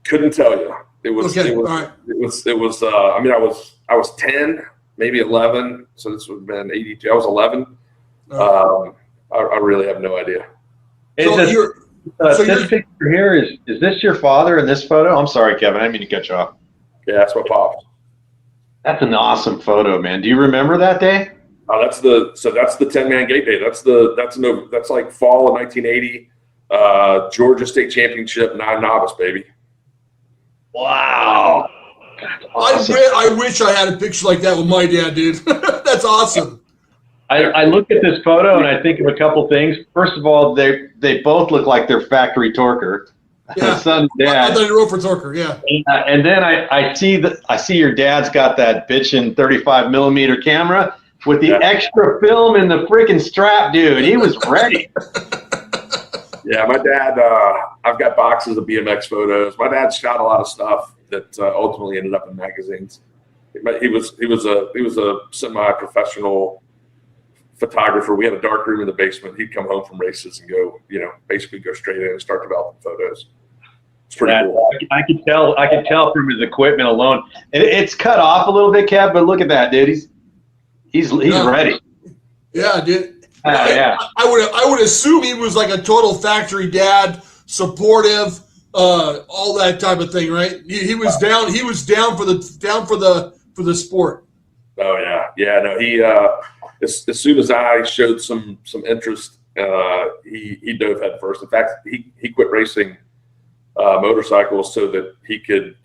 Couldn't tell you. It was. Okay, it was. all right. It was. I mean, I was 10, maybe 11. So this would have been 82. I was 11. I really have no idea. This picture here is this your father in this photo? I'm sorry, Kevin. I didn't mean to cut you off. Yeah, that's my pops. That's an awesome photo, man. Do you remember that day? That's the 10-man gate day. That's like fall of 1980, Georgia State Championship, 9 novice, baby. Wow. Awesome. I wish I had a picture like that with my dad, dude. That's awesome. I look at this photo and I think of a couple things. First of all, they both look like they're factory torquer. Yeah. Son and dad. I thought you wrote for torquer, yeah. And then I see your dad's got that bitchin' 35 millimeter camera with the extra film in the freaking strap, dude. He was ready. Yeah, my dad. I've got boxes of BMX photos. My dad shot a lot of stuff that ultimately ended up in magazines. He was a semi-professional photographer. We had a dark room in the basement. He'd come home from races and basically go straight in and start developing photos. It's pretty cool. I could tell from his equipment alone. It's cut off a little bit, Kev, but look at that, dude. He's ready. Yeah, dude. Yeah. I would assume he was like a total factory dad, supportive, all that type of thing, right? He was down. He was down for the sport. Oh yeah. No, he. As soon as I showed some interest, he dove head first. In fact, he quit racing motorcycles so that he could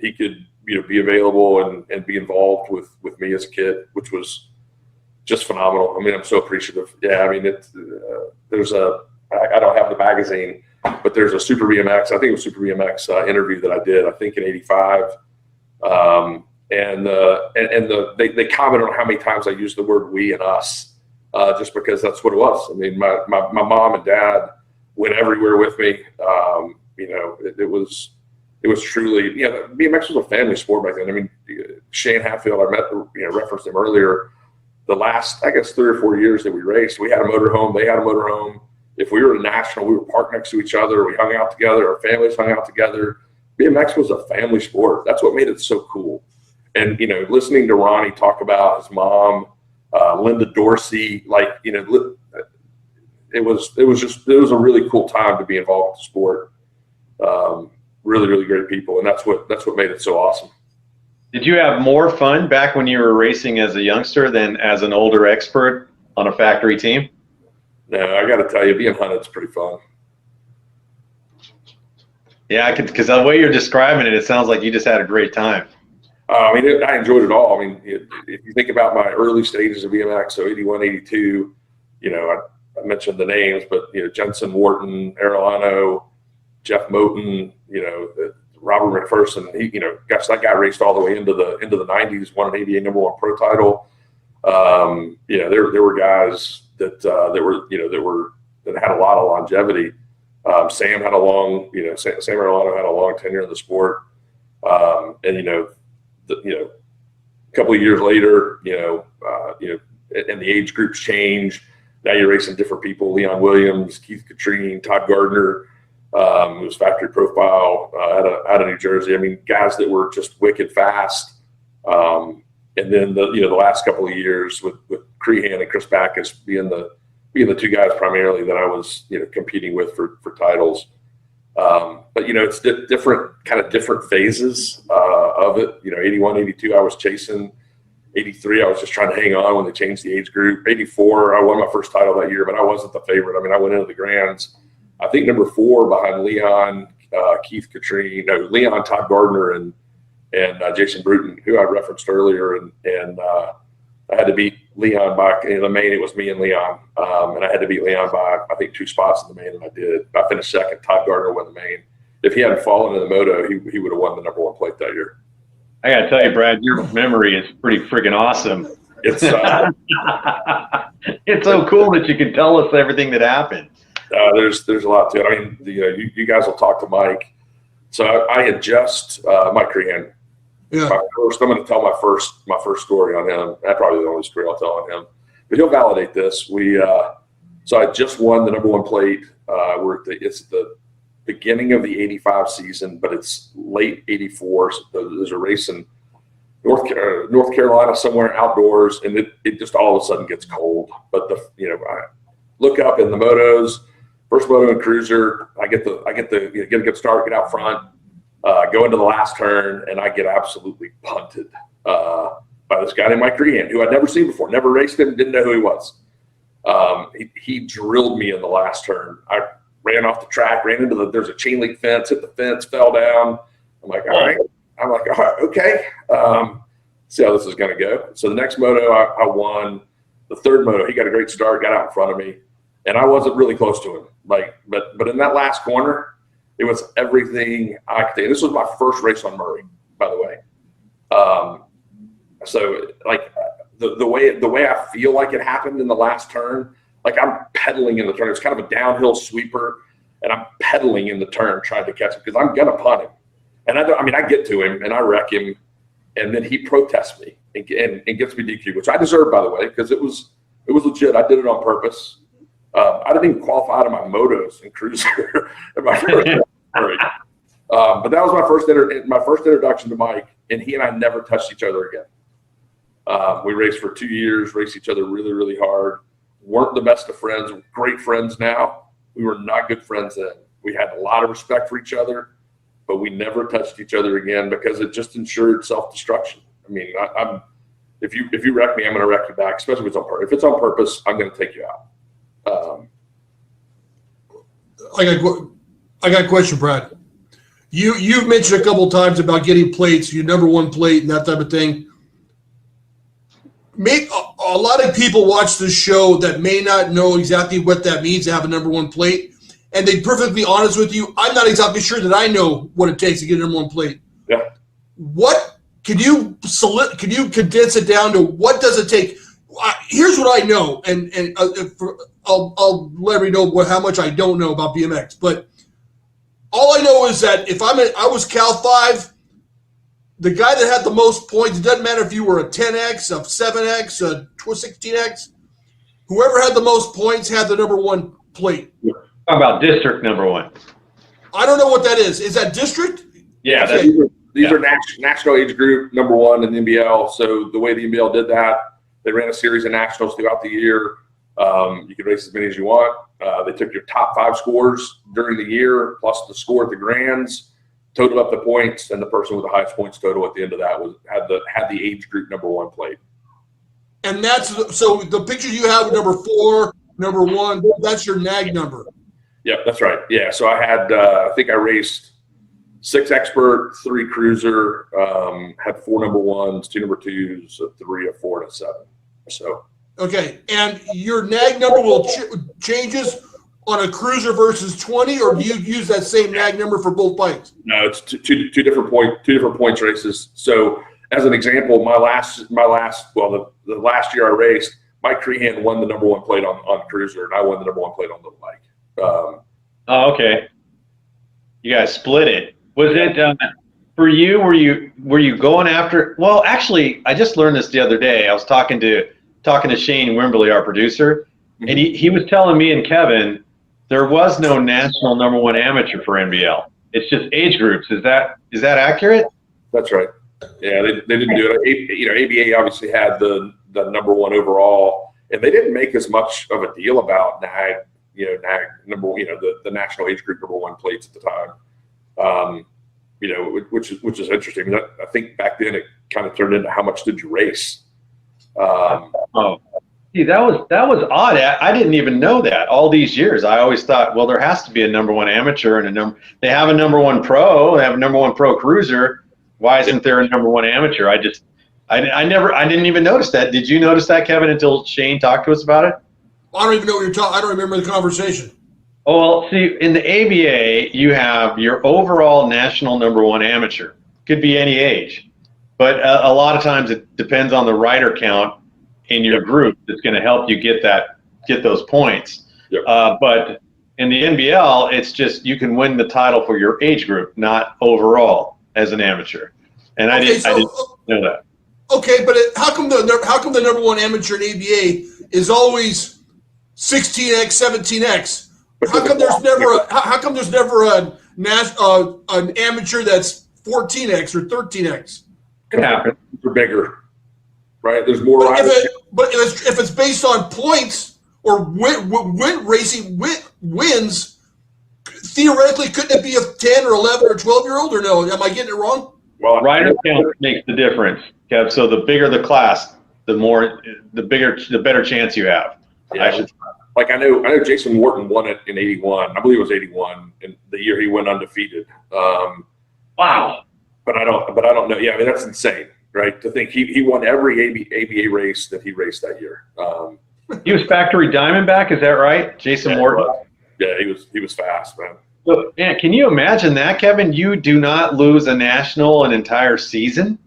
be available and be involved with me as a kid, which was just phenomenal. I mean, I'm so appreciative. Yeah, I mean, I don't have the magazine, but there's a Super BMX. I think it was Super BMX interview that I did. I think in '85. They commented on how many times I used the word we and us, just because that's what it was. I mean, my mom and dad went everywhere with me. It was truly, BMX was a family sport back then. I mean, Shane Hatfield, I referenced him earlier. The last, I guess, 3 or 4 years that we raced, we had a motorhome. They had a motorhome. If we were at a national, we were parked next to each other. We hung out together. Our families hung out together. BMX was a family sport. That's what made it so cool. And, listening to Ronnie talk about his mom, Linda Dorsey, it was a really cool time to be involved with the sport. Really, really great people. And that's what made it so awesome. Did you have more fun back when you were racing as a youngster than as an older expert on a factory team? No, I got to tell you, being hunted's pretty fun. Yeah, because the way you're describing it, it sounds like you just had a great time. I enjoyed it all. I mean, if you think about my early stages of BMX, so 81, 82, I mentioned the names, but, Jensen Wharton, Arellano, Jeff Moten, Robert McPherson, that guy raced all the way into the 90s, won an ABA #1 pro title. There were guys that had a lot of longevity. Sam had a long, Sam Arellano had a long tenure in the sport. A couple of years later, and the age groups change. Now you're racing different people: Leon Williams, Keith Katrine, Todd Gardner, who was factory profile out of New Jersey. I mean, guys that were just wicked fast. And then the last couple of years with Crehan and Chris Backus being the two guys primarily that I was competing with for titles. But it's different phases of it. 81, 82, I was chasing. 83, I was just trying to hang on when they changed the age group. 84, I won my first title that year, but I wasn't the favorite. I mean, I went into the Grands. I think number 4 behind Leon, Keith Katrine, Leon, Todd Gardner, and Jason Bruton, who I referenced earlier, and I had to beat Leon by in the main. It was me and Leon, and I had to beat Leon by I think 2 spots in the main, and I did. I finished second. Todd Gardner won the main, if he hadn't fallen in the moto, he would have won the number one plate that year. I got to tell you, Brad, your memory is pretty friggin' awesome. It's it's so cool that you can tell us everything that happened. There's a lot to it. I mean, you guys will talk to Mike. So I had just Mike Crehan. Yeah. I'm going to tell my first story on him. That's probably the only story I'll tell on him. But he'll validate this. So I just won the number one plate. It's the beginning of the '85 season, but it's late '84. So there's a race in North Carolina somewhere outdoors, and it just all of a sudden gets cold. But I look up in the motos, first moto and cruiser. I get a good start, get out front, go into the last turn, and I get absolutely punted by this guy named Mike Crehan, who I'd never seen before, never raced him, didn't know who he was. He drilled me in the last turn. I ran off the track, there's a chain link fence, hit the fence, fell down. I'm like, all right, okay. See how this is going to go. So the next moto I won. The third moto, he got a great start, got out in front of me, and I wasn't really close to him. But in that last corner, it was everything I could take. This was my first race on Murray, by the way. So the way I feel like it happened in the last turn, like I'm pedaling in the turn. It's kind of a downhill sweeper, and I'm pedaling in the turn trying to catch him because I'm gonna punt him. And I get to him and I wreck him, and then he protests me and gets me DQ, which I deserve, by the way, because it was legit. I did it on purpose. I didn't even qualify to my motos and cruiser in my first Murray. But that was my first introduction to Mike, and he and I never touched each other again. We raced for 2 years, raced each other really, really hard. Weren't the best of friends. We're great friends now. We were not good friends then. We had a lot of respect for each other, but we never touched each other again because it just ensured self-destruction. I mean, if you wreck me, I'm going to wreck you back, especially if it's on purpose. If it's on purpose, I'm going to take you out. I got a question, Brad. You've mentioned a couple of times about getting plates, your number one plate, and that type of thing. A lot of people watch this show that may not know exactly what that means to have a number one plate, and they're perfectly honest with you. I'm not exactly sure that I know what it takes to get a number one plate. Yeah. What can you condense it down to? What does it take? Here's what I know, and I'll let everybody know how much I don't know about BMX. But all I know is that if I was Cal 5. The guy that had the most points, it doesn't matter if you were a 10X, a 7X, a 16X, whoever had the most points had the number one plate. How about district number one? I don't know what that is. Is that district? Yeah, these are national age group number one in the NBL. So the way the NBL did that, they ran a series of nationals throughout the year. You could race as many as you want. They took your top 5 scores during the year, plus the score at the Grands, totaled up the points, and the person with the highest points total at the end of that had the age group number one plate. And so the picture you have with number 4, number 1, that's your NAG number. Yep, that's right. Yeah, so I had I think I raced 6 expert, 3 cruiser, had 4 number 1s, 2 number 2s, a 3, a 4, and a 7. So okay, and your NAG number will changes on a cruiser versus 20, or do you use that same NAG number for both bikes? No, it's two different points races. So as an example, the last year I raced, Mike Crehan won the number one plate on cruiser, and I won the number one plate on little bike. Okay. You guys split it. Was it for you? Were you going after? Well, actually, I just learned this the other day. I was talking to Shane Wimberly, our producer, and he was telling me and Kevin there was no national number one amateur for NBL. It's just age groups. Is that accurate? That's right. Yeah, they didn't do it. ABA obviously had the number one overall, and they didn't make as much of a deal about NAG. NAG number, the national age group number one plates at the time. Which is interesting. I mean, I think back then it kind of turned into how much did you race. See, that was odd. I didn't even know that all these years. I always thought, well, there has to be a number one amateur and they have a number one pro, they have a number one pro cruiser. Why isn't there a number one amateur? I didn't even notice that. Did you notice that, Kevin, until Shane talked to us about it? I don't even know what you're talking. I don't remember the conversation. Oh, well, see, in the ABA, you have your overall national number one amateur. Could be any age. But a lot of times it depends on the rider count in your group that's going to help you get those points. Yep. But in the NBL, it's just you can win the title for your age group, not overall as an amateur. And I didn't know that. Okay, but how come the number one amateur in ABA is always 16x, 17x? How come there's never an amateur that's 14x or 13x? It happens. They're bigger, right? There's more. But if it's based on points or racing wins, theoretically, couldn't it be a 10 or 11 or 12-year-old, or no? Am I getting it wrong? Well, rider count makes the difference, Kev. So the bigger the class, the better chance you have. Yeah, I know Jason Wharton won it in '81. I believe it was '81, in the year he went undefeated. Wow. But I don't know. Yeah, I mean that's insane, right? To think he won every ABA race that he raced that year. He was factory Diamondback, is that right? Jason Wharton? Yeah, he was fast, man. So, yeah, can you imagine that, Kevin? You do not lose a national an entire season?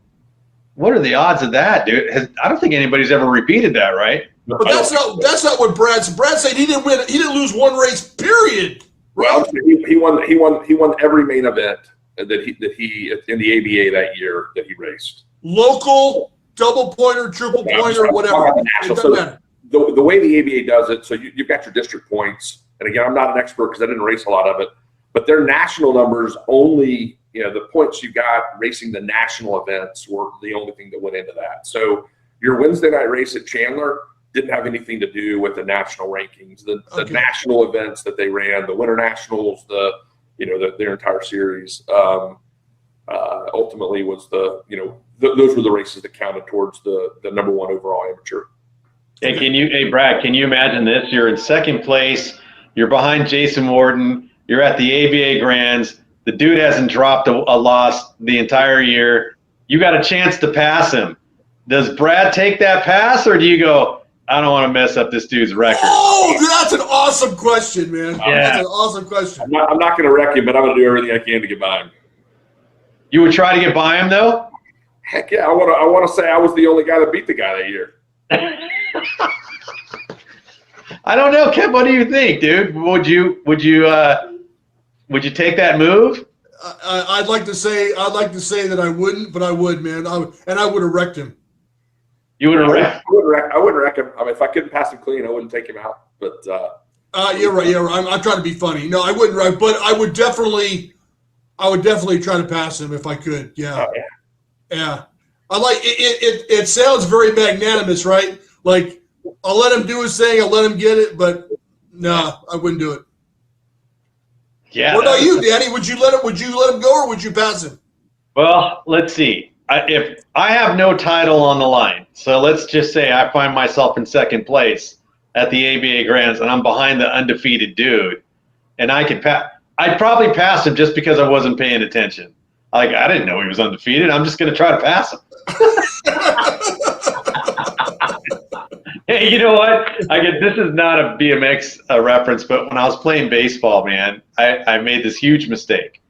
What are the odds of that, dude? I don't think anybody's ever repeated that, right? But that's not what Brad said. He didn't win. He didn't lose one race. Period. Right? Well, he won every main event that he in the ABA that year that he raced. Local, double pointer, triple pointer, whatever. It doesn't matter. The way the ABA does it, so you've got your district points, and again, I'm not an expert because I didn't race a lot of it, but their national numbers only, the points you got racing the national events were the only thing that went into that. So your Wednesday night race at Chandler didn't have anything to do with the national rankings, the national events that they ran, the Winter Nationals, their entire series. Ultimately was those were the races that counted towards the number one overall amateur. Hey, Brad, can you imagine this? You're in second place. You're behind Jason Wharton. You're at the ABA Grands. The dude hasn't dropped a loss the entire year. You got a chance to pass him. Does Brad take that pass, or do you go, I don't want to mess up this dude's record? Oh, that's an awesome question, man. Yeah. That's an awesome question. I'm not going to wreck him, but I'm going to do everything I can to get by him. You would try to get by him, though? Heck yeah. I want to say I was the only guy that beat the guy that year. I don't know, Kev. What do you think, dude? Would you take that move? I'd like to say that I wouldn't, but I would, man. I would have wrecked him. You would have wrecked? I wouldn't wreck him. I mean, if I couldn't pass him clean, I wouldn't take him out. But you're right. Yeah, I'm trying to be funny. No, I wouldn't wreck, but I would definitely try to pass him if I could. Yeah. Oh, yeah. Yeah. I like it. It sounds very magnanimous, right? Like, I'll let him do his thing. I'll let him get it, but no, I wouldn't do it. Yeah. What about you, Danny? Would you let him go, or would you pass him? Well, let's see. If I have no title on the line, so let's just say I find myself in second place at the ABA Grands, and I'm behind the undefeated dude, and I could pass. I'd probably pass him just because I wasn't paying attention. Like, I didn't know he was undefeated. I'm just going to try to pass him. Hey, you know what? This is not a BMX reference, but when I was playing baseball, man, I made this huge mistake.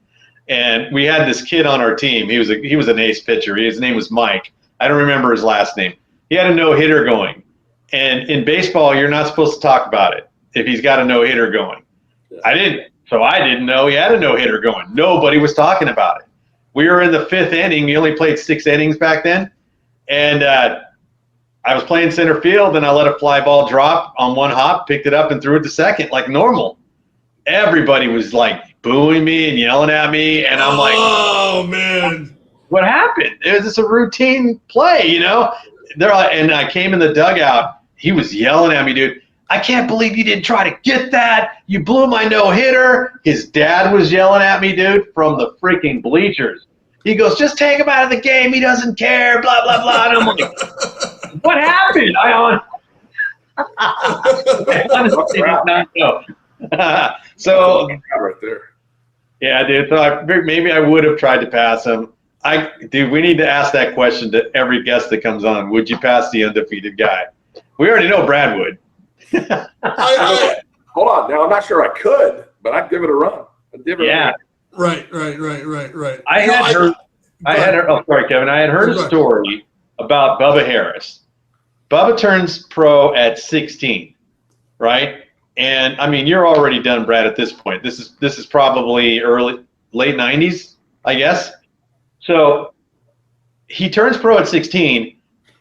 And we had this kid on our team. He was an ace pitcher. His name was Mike. I don't remember his last name. He had a no-hitter going. And in baseball, you're not supposed to talk about it if he's got a no-hitter going. I didn't. So I didn't know he had a no-hitter going. Nobody was talking about it. We were in the fifth inning. We only played 6 innings back then. And I was playing center field, and I let a fly ball drop on one hop, picked it up, and threw it to second like normal. Everybody was like booing me and yelling at me, and I'm like, oh, man. What happened? It was just a routine play, They're like, and I came in the dugout. He was yelling at me, dude. I can't believe you didn't try to get that. You blew my no-hitter. His dad was yelling at me, dude, from the freaking bleachers. He goes, just take him out of the game. He doesn't care, blah, blah, blah. And I'm like, what happened? I honestly did not know. So, right there. Yeah, dude. So maybe I would have tried to pass him. Dude, we need to ask that question to every guest that comes on. Would you pass the undefeated guy? We already know Brad would. I hold on. Now I'm not sure I could, but I'd give it a run. I'd give it a run. Right. I had heard a story about Bubba Harris. Bubba turns pro at 16, right? And I mean, you're already done, Brad, at this point. This is probably late 90s, I guess. So he turns pro at 16,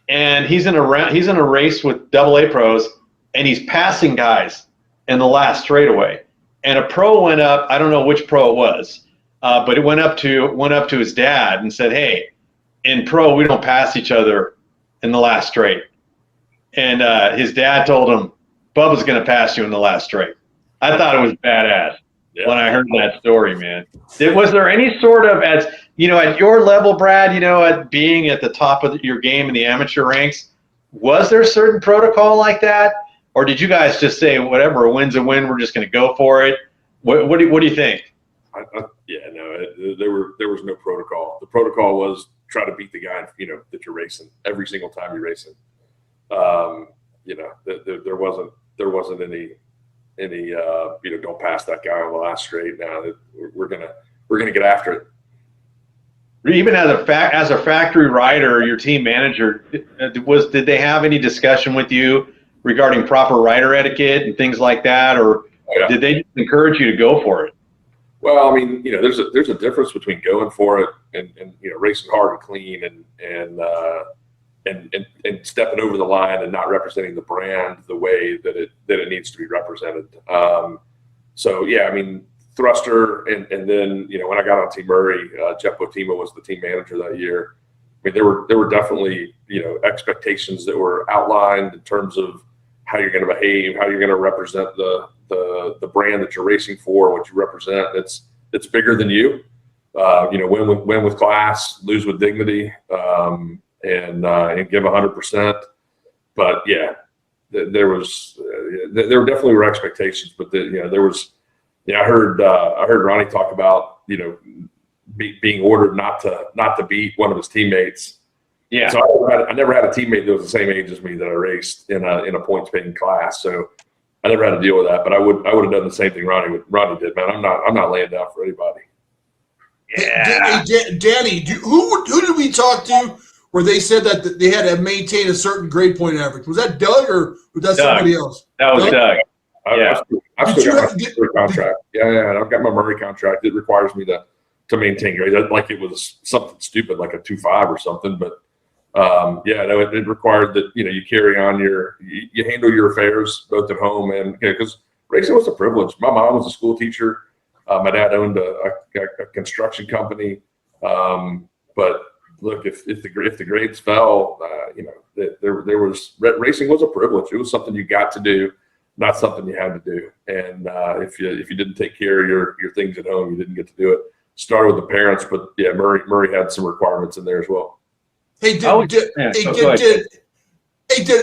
and he's in a race with AA pros, and he's passing guys in the last straightaway. And a pro went up. I don't know which pro it was, but it went up to his dad and said, "Hey, in pro we don't pass each other in the last straight." And his dad told him, "Bubba's going to pass you in the last straight." I thought it was badass when I heard that story, man. Was there any sort of, as you know, at your level, Brad, you know, at being at the top of your game in the amateur ranks, was there a certain protocol like that? Or did you guys just say, whatever, a win's a win, we're just going to go for it? What do you think? There was no protocol. The protocol was try to beat the guy, you know, that you're racing every single time you're racing. You know, there wasn't any you know, don't pass that guy on the last straight. Now we're gonna get after it. Even as a factory rider, your team manager, did they have any discussion with you regarding proper rider etiquette and things like that, or did they just encourage you to go for it? Well, I mean, you know, there's a difference between going for it and you know, racing hard and clean and stepping over the line and not representing the brand the way that it needs to be represented. So yeah, I mean, thruster and then, you know, when I got on Team Murray, Jeff Botima was the team manager that year. I mean, there were definitely, you know, expectations that were outlined in terms of how you're going to behave, how you're going to represent the brand that you're racing for, what you represent. It's bigger than you. You know, win with class, lose with dignity, and give 100%. But yeah, there definitely were expectations, but there was. Yeah, I heard Ronnie talk about, you know, being ordered not to beat one of his teammates. Yeah. So I never had a teammate that was the same age as me that I raced in a points paying class. So I never had to deal with that. But I would have done the same thing Ronnie did, man. I'm not laying down for anybody. Yeah. Hey, Danny, who did we talk to where they said that they had to maintain a certain grade point average? Was that Doug or was that somebody else? That was Doug. I've still got my Murray contract. Yeah, I've got my Murray contract. It requires me to maintain grades. Like it was something stupid, like a 2.5 or something. But it required that, you know, you carry on you handle your affairs both at home and, you know, because racing was a privilege. My mom was a school teacher. My dad owned a construction company. But look, if the grades fell, you know, there was racing was a privilege. It was something you got to do, not something you had to do. And if you didn't take care of your things at home, you didn't get to do it. Started with the parents, but yeah, Murray had some requirements in there as well. Hey, did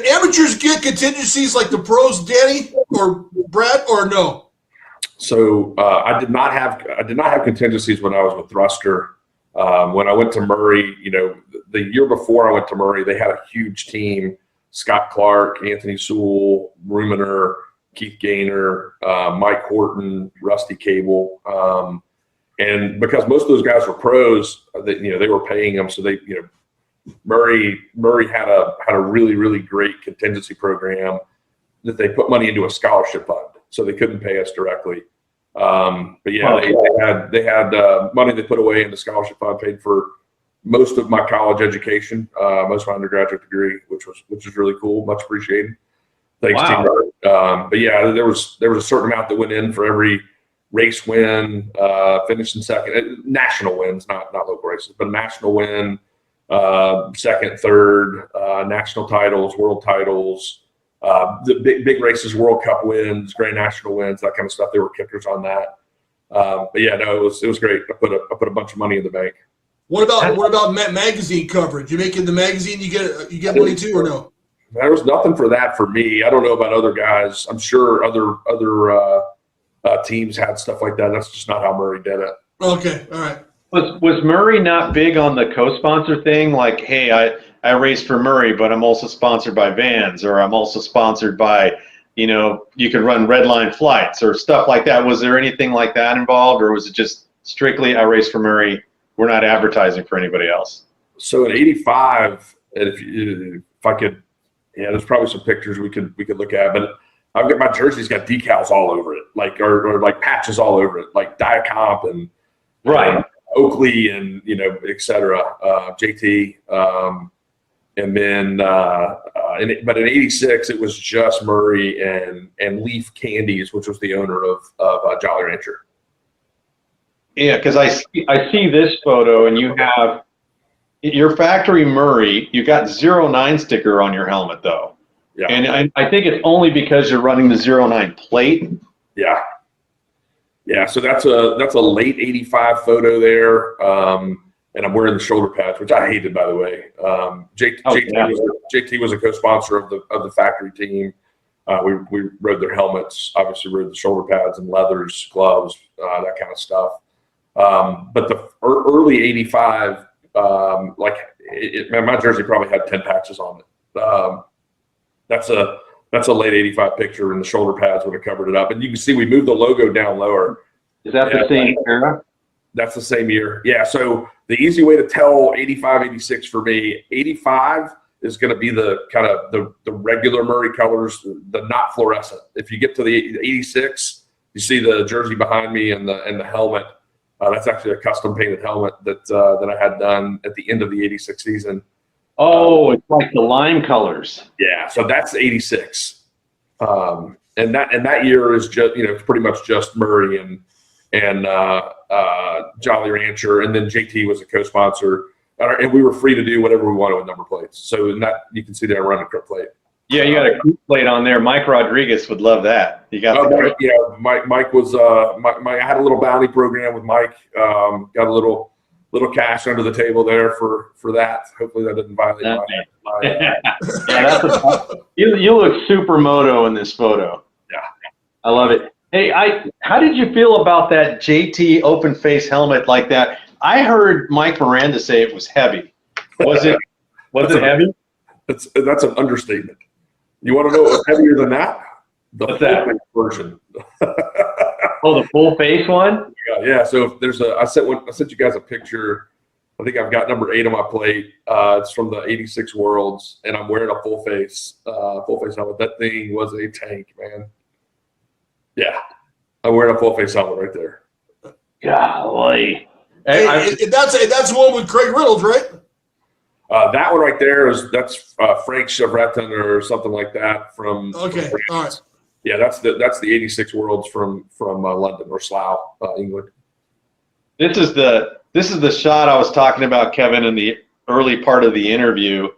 amateurs get contingencies like the pros, Danny or Brad, or no? So I did not have contingencies when I was with Thruster. When I went to Murray, you know, the year before I went to Murray, they had a huge team. Scott Clark, Anthony Sewell, Ruminer, Keith Gaynor, Mike Horton, Rusty Cable. And because most of those guys were pros, they were paying them. So they, you know, Murray had a really, really great contingency program that they put money into a scholarship fund. So they couldn't pay us directly. But yeah, they had money they put away in the scholarship fund, paid for most of my college education, most of my undergraduate degree, which was really cool, much appreciated. Thanks, Team Murray. But yeah, there was a certain amount that went in for every race win, finishing second, national wins, not local races, but national win, second, third, national titles, world titles, the big races, World Cup wins, Grand National wins, that kind of stuff. There were kickers on that. But yeah, no, it was great. I put a bunch of money in the bank. What about magazine coverage? You make in the magazine, you get money too, or no? There was nothing for that for me. I don't know about other guys. I'm sure other teams had stuff like that. That's just not how Murray did it. Okay, all right. Was Murray not big on the co-sponsor thing? Like, hey, I race for Murray, but I'm also sponsored by Vans, or I'm also sponsored by you could run red line flights or stuff like that. Was there anything like that involved, or was it just strictly I race for Murray? We're not advertising for anybody else. So in '85, and if I could, there's probably some pictures we could look at, but I've got my jersey's got decals all over it, like or like patches all over it, like Diacomp and right. Oakley and et cetera, JT, and then but in '86 it was just Murray and Leaf Candies, which was the owner of Jolly Rancher. Yeah, because I see this photo, and you have your factory Murray. You got 09 sticker on your helmet, though. Yeah. And I think it's only because you're running the 09 plate. Yeah. Yeah. So that's a late '85 photo there, and I'm wearing the shoulder pads, which I hated, by the way. JT was a co-sponsor of the factory team. We rode their helmets, obviously rode the shoulder pads and leathers, gloves, that kind of stuff. But the early '85, my jersey probably had 10 patches on it. That's a late '85 picture, and the shoulder pads would have covered it up. And you can see we moved the logo down lower. Is that the same era? That's the same year. Yeah. So the easy way to tell '85, '86 for me, '85 is going to be the kind of the regular Murray colors, the not fluorescent. If you get to the '86, you see the jersey behind me and the helmet. That's actually a custom painted helmet that I had done at the end of the '86 season. Oh, it's like the lime colors. Yeah, so that's '86, and that year is just it's pretty much just Murray and Jolly Rancher, and then JT was a co-sponsor, and we were free to do whatever we wanted with number plates. So in that you can see that I run a crew plate. Yeah, you got a crew plate on there. Mike Rodriguez would love that. You got Mike was I had a little bounty program with Mike. Got a little cash under the table there for that. Hopefully that didn't violate my you look supermoto in this photo. Yeah. I love it. Hey, how did you feel about that JT open face helmet like that? I heard Mike Miranda say it was heavy. Was it heavy? That's an understatement. You want to know what was heavier than that? What's that version. Oh, the full face one? Yeah. So if there's I sent you guys a picture. I think I've got number 8 on my plate. It's from the '86 Worlds, and I'm wearing a full face helmet. That thing was a tank, man. Yeah, I'm wearing a full face helmet right there. Golly. Hey, that's the one with Craig Reynolds, right? That one right there that's Frank Chevretin or something like that from. Okay, all right. Yeah, that's the '86 Worlds from London or Slough, England. This is the shot I was talking about, Kevin, in the early part of the interview.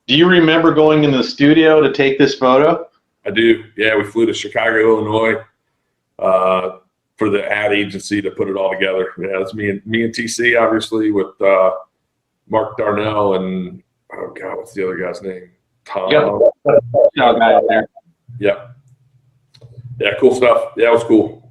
Do you remember going in the studio to take this photo? I do. Yeah, we flew to Chicago, Illinois, for the ad agency to put it all together. Yeah, it's me and TC, obviously, with Mark Darnell and what's the other guy's name? Tom. Yep. Yeah, cool stuff. Yeah, it was cool.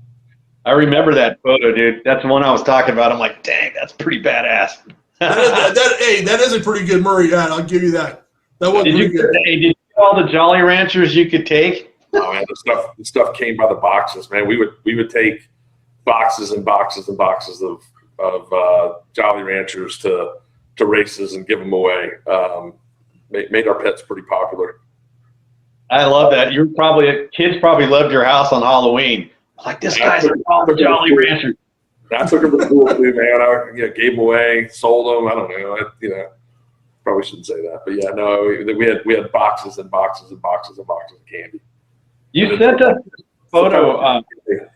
I remember that photo, dude. That's the one I was talking about. I'm like, dang, that's pretty badass. that is a pretty good Murray hat. I'll give you that. That was pretty good. Did you get all the Jolly Ranchers you could take? Oh man, the stuff came by the boxes, man. We would take boxes and boxes and boxes of Jolly Ranchers to races and give them away. Made our pets pretty popular. I love that. Kids probably loved your house on Halloween. Like, this guy's all the Jolly Ranchers. I took them to school too, man. I gave them away, sold them. I don't know. Probably shouldn't say that, but yeah, no. We had boxes and boxes and boxes and boxes of candy. You sent us a photo.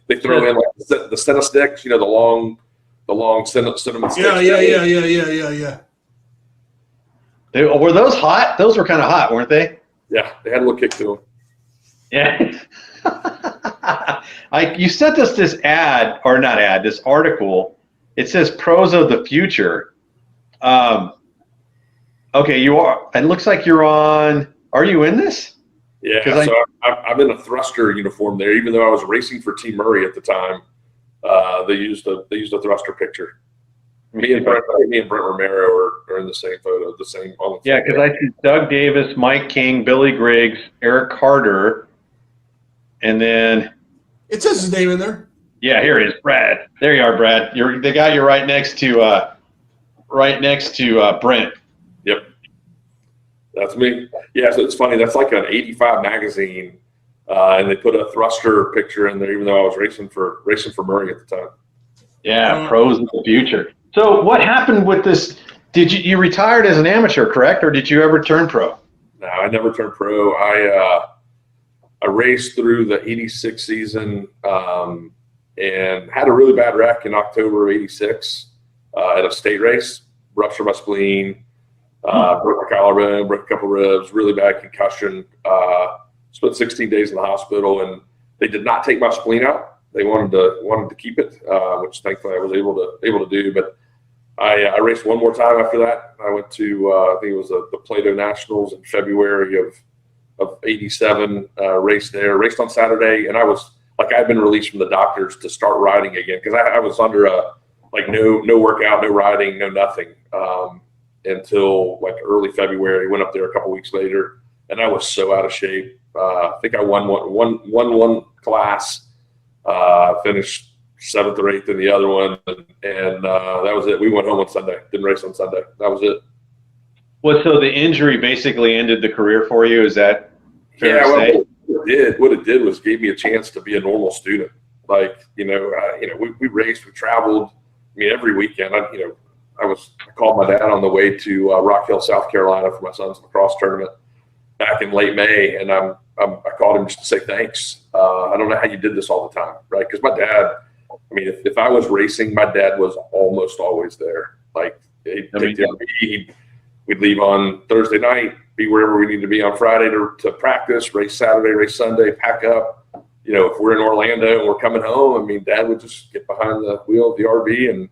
They throw in like the Senna sticks, the long cinnamon sticks. Yeah. Were those hot? Those were kind of hot, weren't they? Yeah, they had a little kick to them. Yeah. You sent us this this article. It says Pros of the Future. Okay, you are. It looks like you're on. Are you in this? Yeah, so I'm in a thruster uniform there. Even though I was racing for Team Murray at the time, they used a thruster picture. Me and Brent Romero are in the same photo, Yeah, because I see Doug Davis, Mike King, Billy Griggs, Eric Carter, and then It says his name in there. yeah, here it is, Brad. There you are, Brad. They got you right next to Brent. Yep. That's me. Yeah, so it's funny. That's like an 85 magazine, and they put a thruster picture in there, even though I was racing for Murray at the time. Yeah, pros of the future. So what happened with this? Did you retired as an amateur, correct, or did you ever turn pro? No, I never turned pro. I raced through the 86 season and had a really bad wreck in October of 86 at a state race. Ruptured my spleen, broke my collarbone, broke a couple ribs, really bad concussion. Spent 16 days in the hospital, and they did not take my spleen out. They wanted to keep it, which thankfully I was able to do. But I raced one more time after that. I went to I think it was the Plato Nationals in February of 87. Raced there, raced on Saturday, and I was like, I'd been released from the doctors to start riding again because I was under no workout, no riding, no nothing until like early February. Went up there a couple weeks later, and I was so out of shape. I think I won one class, finished 7th or 8th in the other one, and that was it. We went home on Sunday. Didn't race on Sunday. That was it. Well, so the injury basically ended the career for you. Is that fair to say? What it did was gave me a chance to be a normal student. Like, we raced, we traveled. I mean, every weekend, I called my dad on the way to Rock Hill, South Carolina for my son's lacrosse tournament back in late May. And I called him just to say, thanks. I don't know how you did this all the time. Right. Cause my dad, I mean, if I was racing, my dad was almost always there. Like he'd take the RV, we'd leave on Thursday night, be wherever we need to be on Friday to practice, race Saturday, race Sunday, pack up. If we're in Orlando and we're coming home, I mean, Dad would just get behind the wheel of the RV and,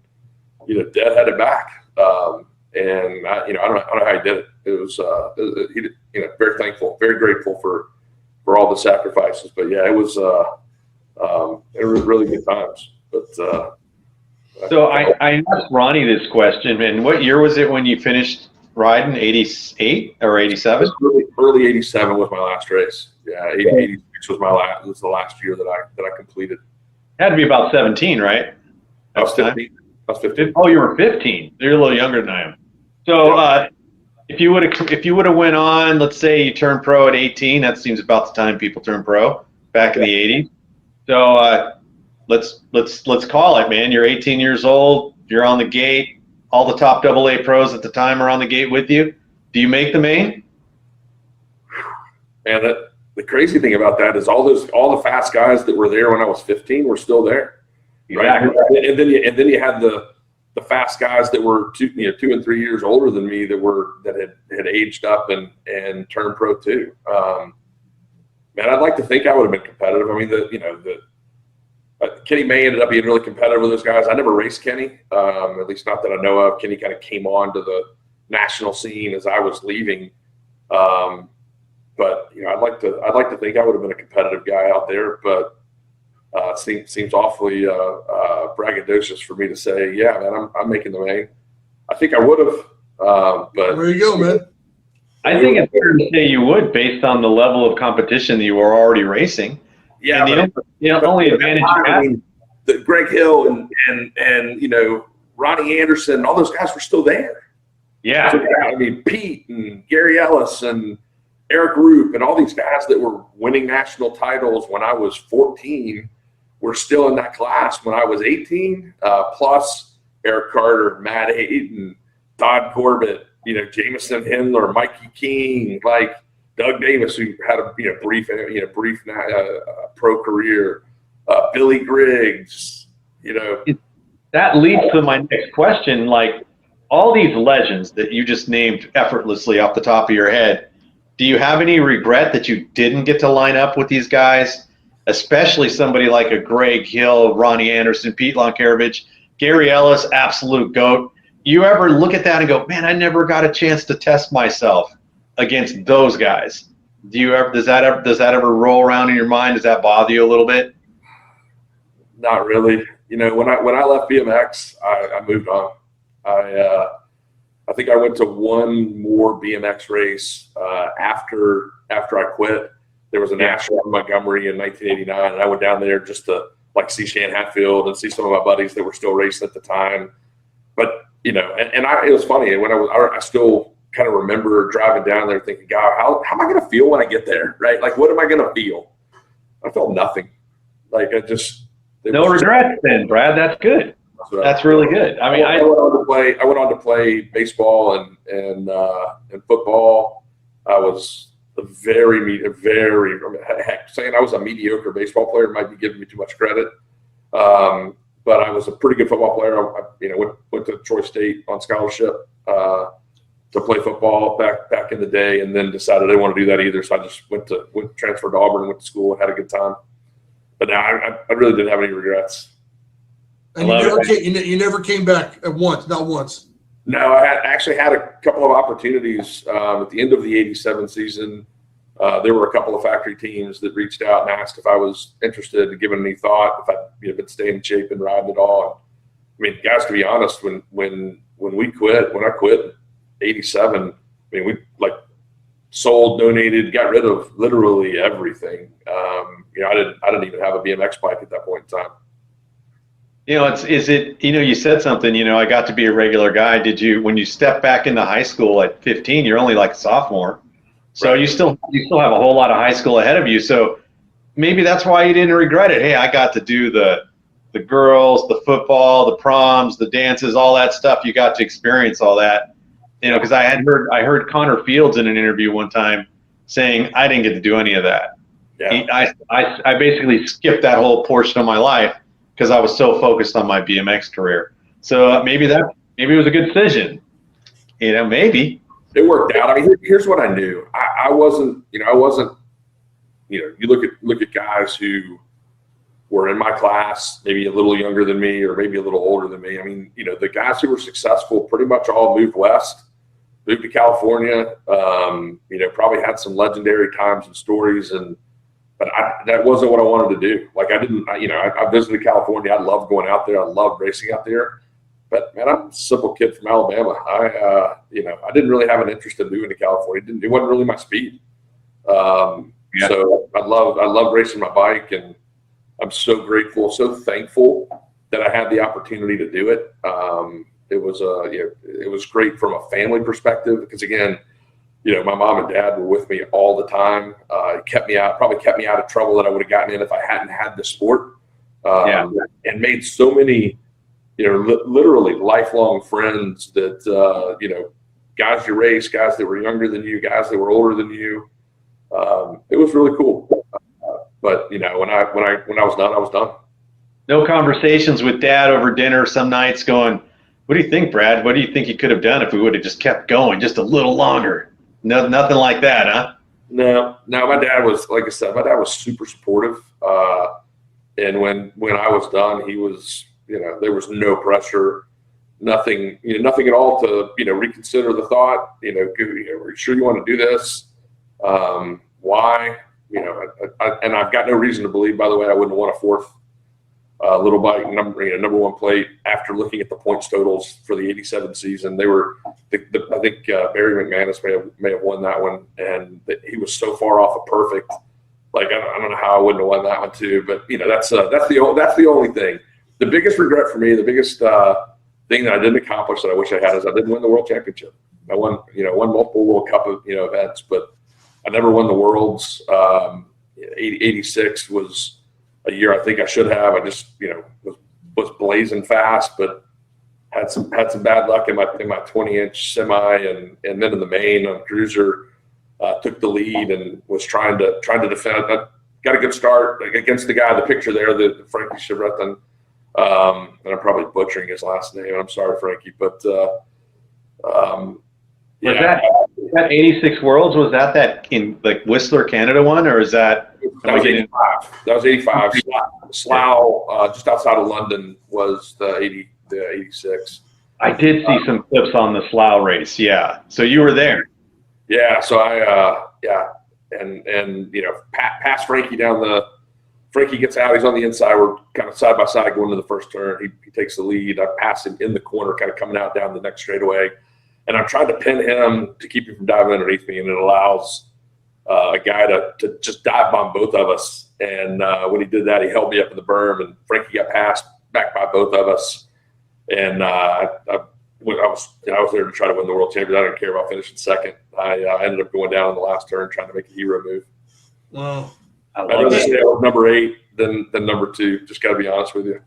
Dad had it back. And I don't know how he did it. It was, very thankful, very grateful for all the sacrifices. But yeah, it was really good times. But so I asked Ronnie this question, and what year was it when you finished riding? 88 or 87? Early 87 was my last race. Yeah, 86 was the last year that I completed. Had to be about 17, right? I was 15. Oh, you were 15. You're a little younger than I am. So if you would have went on, let's say you turned pro at 18, that seems about the time people turned pro back in the 80s. So let's call it, man. You're 18 years old. You're on the gate. All the top AA pros at the time are on the gate with you. Do you make the main? And the crazy thing about that is all the fast guys that were there when I was 15 were still there. Right. Exactly. And then you had the fast guys that were 2 and 3 years older than me that had aged up and turned pro too. Man, I'd like to think I would have been competitive. I mean, Kenny May ended up being really competitive with those guys. I never raced Kenny, at least not that I know of. Kenny kind of came on to the national scene as I was leaving. But I'd like to think I would have been a competitive guy out there, but seems awfully braggadocious for me to say, yeah, man, I'm making the main. I think I would have, but there you go, man. I think it's fair to say you would, based on the level of competition that you were already racing. Yeah, and the only advantage you have. I mean, Greg Hill and Ronnie Anderson, all those guys were still there. Yeah. So, I mean, Pete and Gary Ellis and Eric Roop and all these guys that were winning national titles when I was 14 were still in that class when I was 18, plus Eric Carter, Matt Hayden, Todd Corbett, Jameson Hindler, Mikey King, like Doug Davis, who had a brief pro career, Billy Griggs, That leads to my next question. Like, all these legends that you just named effortlessly off the top of your head, do you have any regret that you didn't get to line up with these guys, especially somebody like a Greg Hill, Ronnie Anderson, Pete Lonkarovich, Gary Ellis, absolute GOAT? You ever look at that and go, man, I never got a chance to test myself against those guys? Does that ever roll around in your mind? Does that bother you a little bit? Not really. When I left BMX, I moved on. I think I went to one more BMX race after I quit. There was a national in Montgomery in 1989, and I went down there just to like see Shan Hatfield and see some of my buddies that were still racing at the time. But it was funny when I still kind of remember driving down there thinking, God, how am I going to feel when I get there? Right? Like, what am I going to feel? I felt nothing. Like no regrets then, Brad. That's good. That's really good. I mean, I went on to play baseball and football. I was saying I was a mediocre baseball player might be giving me too much credit. But I was a pretty good football player. I went to Troy State on scholarship to play football back in the day, and then decided I didn't want to do that either. So I just transferred to Auburn and went to school and had a good time. But now I really didn't have any regrets. And you never came back not once. No, I actually had a couple of opportunities at the end of the '87 season. There were a couple of factory teams that reached out and asked if I was interested and given any thought, if I'd been staying in shape and riding at all. I mean, guys, to be honest, when I quit in '87, I mean, we sold, donated, got rid of literally everything. I didn't even have a BMX bike at that point in time. You said something, I got to be a regular guy. When you step back into high school at 15, you're only like a sophomore. So right. you still have a whole lot of high school ahead of you. So maybe that's why you didn't regret it. Hey, I got to do the girls, the football, the proms, the dances, all that stuff. You got to experience all that, because I heard Connor Fields in an interview one time saying I didn't get to do any of that. Yeah. I basically skipped that whole portion of my life because I was so focused on my BMX career. So maybe it was a good decision. Maybe. It worked out. I mean, here's what I knew. I wasn't, you look at guys who were in my class, maybe a little younger than me or maybe a little older than me. I mean, the guys who were successful pretty much all moved west, moved to California, probably had some legendary times and stories. But that wasn't what I wanted to do. Like I visited California. I loved going out there. I loved racing out there. But man, I'm a simple kid from Alabama. I didn't really have an interest in moving to California. It wasn't really my speed. So I love racing my bike, and I'm so grateful, so thankful that I had the opportunity to do it. It was great from a family perspective because again, my mom and dad were with me all the time. It probably kept me out of trouble that I would have gotten in if I hadn't had the sport. And made so many, literally lifelong friends that, guys you race, guys that were younger than you, guys that were older than you. It was really cool. But, when I was done, I was done. No conversations with dad over dinner some nights going, what do you think, Brad? What do you think you could have done if we would have just kept going just a little longer? No, nothing like that, huh? No, my dad was, like I said, super supportive. And when I was done, he was, there was no pressure, nothing at all to, reconsider the thought, are you sure you want to do this? Why? And I've got no reason to believe, by the way, I wouldn't want a fourth little bike number one plate after looking at the points totals for the '87 season. They were, I think Barry McManus may have won that one, and he was so far off of perfect. Like I don't know how I wouldn't have won that one too, but that's the only thing. The biggest regret for me, the biggest thing that I didn't accomplish that I wish I had is I didn't win the world championship. I won multiple World Cup events, but I never won the Worlds. '86 was a year I think I should have. I just was blazing fast, but had some bad luck in my 20-inch semi and then in the main on cruiser. Took the lead and was trying to defend. I got a good start against the guy, the picture there, the Frankie Chevretin. And I'm probably butchering his last name. I'm sorry, Frankie, but yeah. Was that 86 Worlds? Was that in like Whistler, Canada one, or is that? That was 85. That was 85. Slough, just outside of London, was the 86. I did see some clips on the Slough race. Yeah, so you were there. Yeah, so and pass Frankie down the. Frankie gets out. He's on the inside. We're kind of side by side going to the first turn. He takes the lead. I pass him in the corner, kind of coming out down the next straightaway. And I'm trying to pin him to keep him from diving underneath me, and it allows a guy to just dive bomb both of us. And when he did that, he held me up in the berm, and Frankie got passed back by both of us. And I was there to try to win the world championship. I didn't care about finishing second. I ended up going down in the last turn trying to make a hero move. Wow. I'd rather say I was number 8 than number 2. Just got to be honest with you.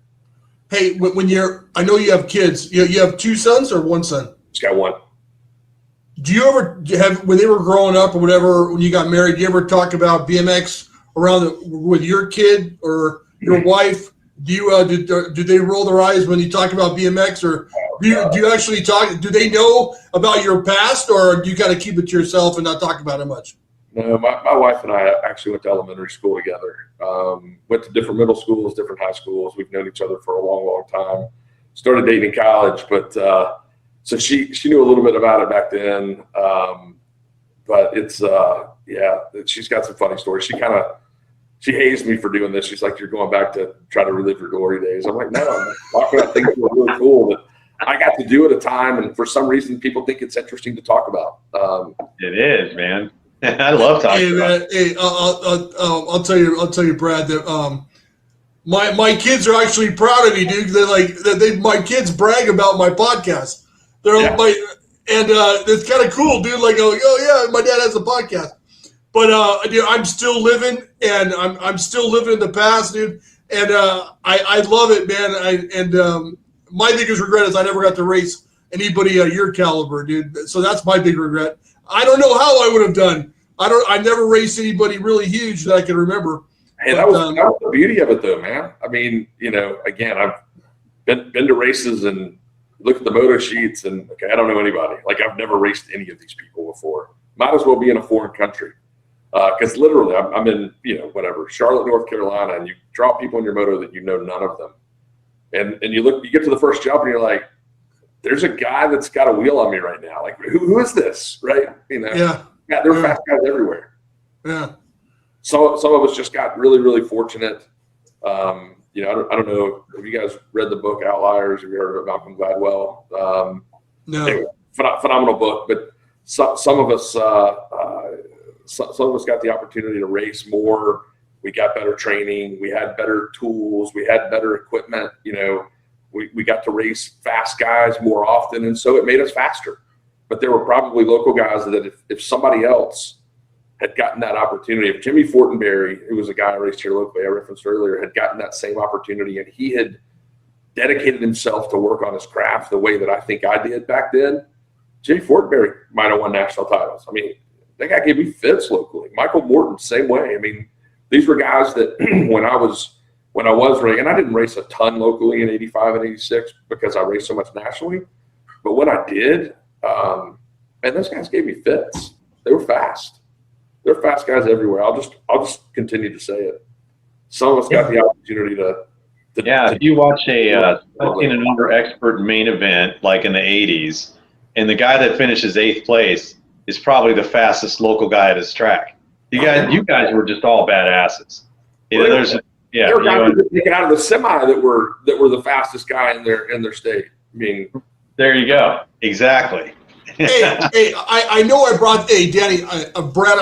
Hey, when I know you have kids. You have 2 sons or 1 son? Just got 1. Do you ever have, when they were growing up or whatever, when you got married, do you ever talk about BMX with your kid or your wife? Do you do they roll their eyes when you talk about BMX, or do you actually talk? Do they know about your past, or do you kind of keep it to yourself and not talk about it much? No, my wife and I actually went to elementary school together. Went to different middle schools, different high schools. We've known each other for a long, long time. Started dating in college, but so she knew a little bit about it back then. But it's she's got some funny stories. She hazed me for doing this. She's like, "You're going back to try to relive your glory days." I'm like, "No, I'm talking about things that were really cool that I got to do at a time, and for some reason, people think it's interesting to talk about." It is, man. I love talking about it. Hey, I'll tell you, Brad, that my kids are actually proud of me, dude. They're like, my kids brag about my podcast. They're it's kind of cool, dude. Like, oh yeah, my dad has a podcast. But dude, I'm still living, and I'm still living in the past, dude. And I love it, man. My biggest regret is I never got to race anybody at your caliber, dude. So that's my big regret. I don't know how I would have done. I never raced anybody really huge that I can remember. Hey, that was the beauty of it, though, man. I mean, again, I've been to races and look at the moto sheets, and I don't know anybody. Like, I've never raced any of these people before. Might as well be in a foreign country. Because literally, I'm in, Charlotte, North Carolina, and you draw people in your moto that you know none of them. And you get to the first jump, and you're like, there's a guy that's got a wheel on me right now. Like, who is this, right? Yeah, there are fast guys everywhere. Yeah. Some of us just got really, really fortunate. I don't know. Have you guys read the book Outliers? Have you heard of it, Malcolm Gladwell? No. Anyway, phenomenal book. But some of us got the opportunity to race more. We got better training. We had better tools. We had better equipment. We got to race fast guys more often, and so it made us faster. But there were probably local guys that if somebody else had gotten that opportunity, if Jimmy Fortenberry, who was a guy I raced here locally, I referenced earlier, had gotten that same opportunity, and he had dedicated himself to work on his craft the way that I think I did back then, Jimmy Fortenberry might have won national titles. I mean, that guy gave me fits locally. Michael Morton, same way. I mean, these were guys that when I was racing, and I didn't race a ton locally in 85 and 86 because I raced so much nationally. But when I did, man, those guys gave me fits. They were fast. They're fast guys everywhere. I'll just continue to say it. Some of us got the opportunity to if you watch a 17 and under expert main event like in the 80s, and the guy that finishes 8th place is probably the fastest local guy at his track. You guys were just all badasses. There were guys that taken out of the semi that were the fastest guy in their state. I mean, there you go. Exactly. hey, I know I brought Danny, Brad.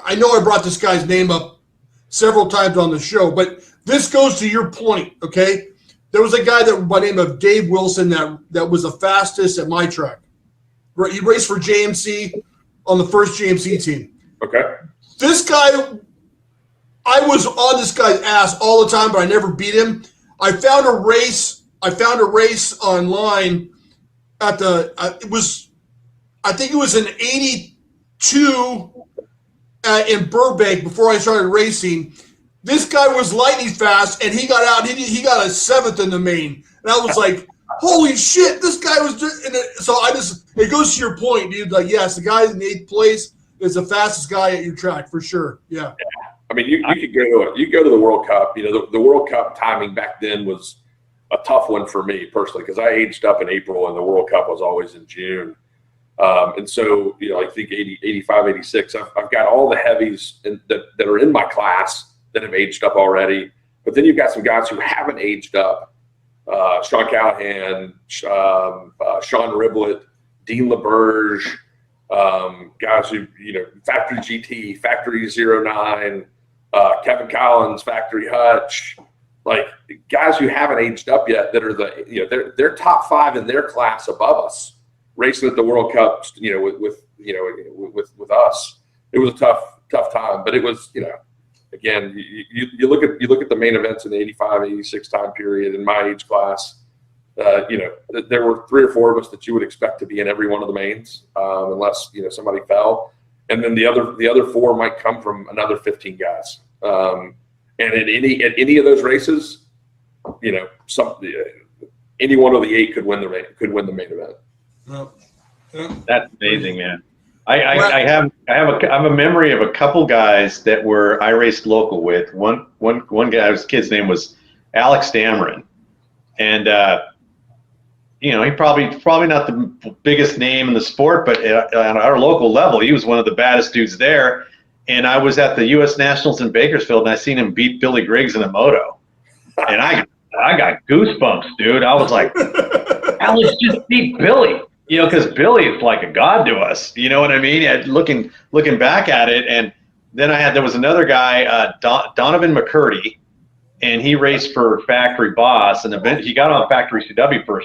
I know I brought this guy's name up several times on the show, but this goes to your point. Okay, there was a guy by the name of Dave Wilson that was the fastest at my track. He raced for JMC on the first JMC team. Okay. This guy, I was on this guy's ass all the time, but I never beat him. I found a race online at I think it was an 82 in Burbank before I started racing. This guy was lightning fast, and he got out. He got a 7th in the main, and I was like, "Holy shit!" This guy was just. It goes to your point, dude. Like, yes, the guy in 8th place is the fastest guy at your track for sure. Yeah. I mean, you could go to the World Cup. The World Cup timing back then was a tough one for me personally because I aged up in April and the World Cup was always in June. And so, I think 80, 85, 86, I've got all the heavies that are in my class that have aged up already. But then you've got some guys who haven't aged up. Sean Callahan, Sean Riblett, Dean LaBerge, guys who, Factory GT, Factory 09, Kevin Collins, Factory Hutch, like guys who haven't aged up yet that are they're top 5 in their class above us, racing at the World Cup, with us. It was a tough time, but it was, again, you look at the main events in the 85, 86 time period in my age class. There were 3 or 4 of us that you would expect to be in every one of the mains, unless somebody fell, and then the other 4 might come from another 15 guys. And at any of those races, any one of the 8 could win the main event. Yeah. That's amazing, man. I have a memory of a couple guys that I raced local with. One guy, his kid's name was Alex Dameron, and he probably not the biggest name in the sport, but at our local level, he was one of the baddest dudes there. And I was at the U.S. Nationals in Bakersfield, and I seen him beat Billy Griggs in a moto, and I got goosebumps, dude. I was like, Alex just beat Billy. Because Billy is like a god to us. You know what I mean? Looking back at it, and then there was another guy, Donovan McCurdy, and he raced for Factory Boss, and he got on Factory CW for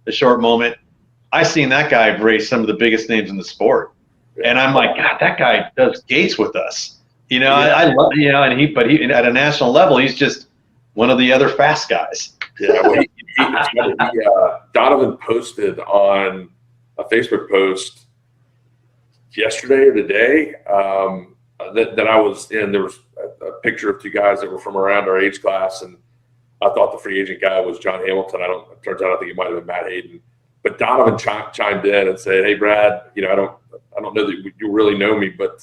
a short moment. I seen that guy race some of the biggest names in the sport, and I'm like, God, that guy does gates with us. I love, and he at a national level, he's just one of the other fast guys. Yeah, well, Donovan posted on a Facebook post yesterday or today that I was in. There was a picture of 2 guys that were from around our age class, and I thought the free agent guy was John Hamilton. It turns out I think it might have been Matt Hayden. But Donovan chimed in and said, "Hey, Brad, I don't know that you really know me, but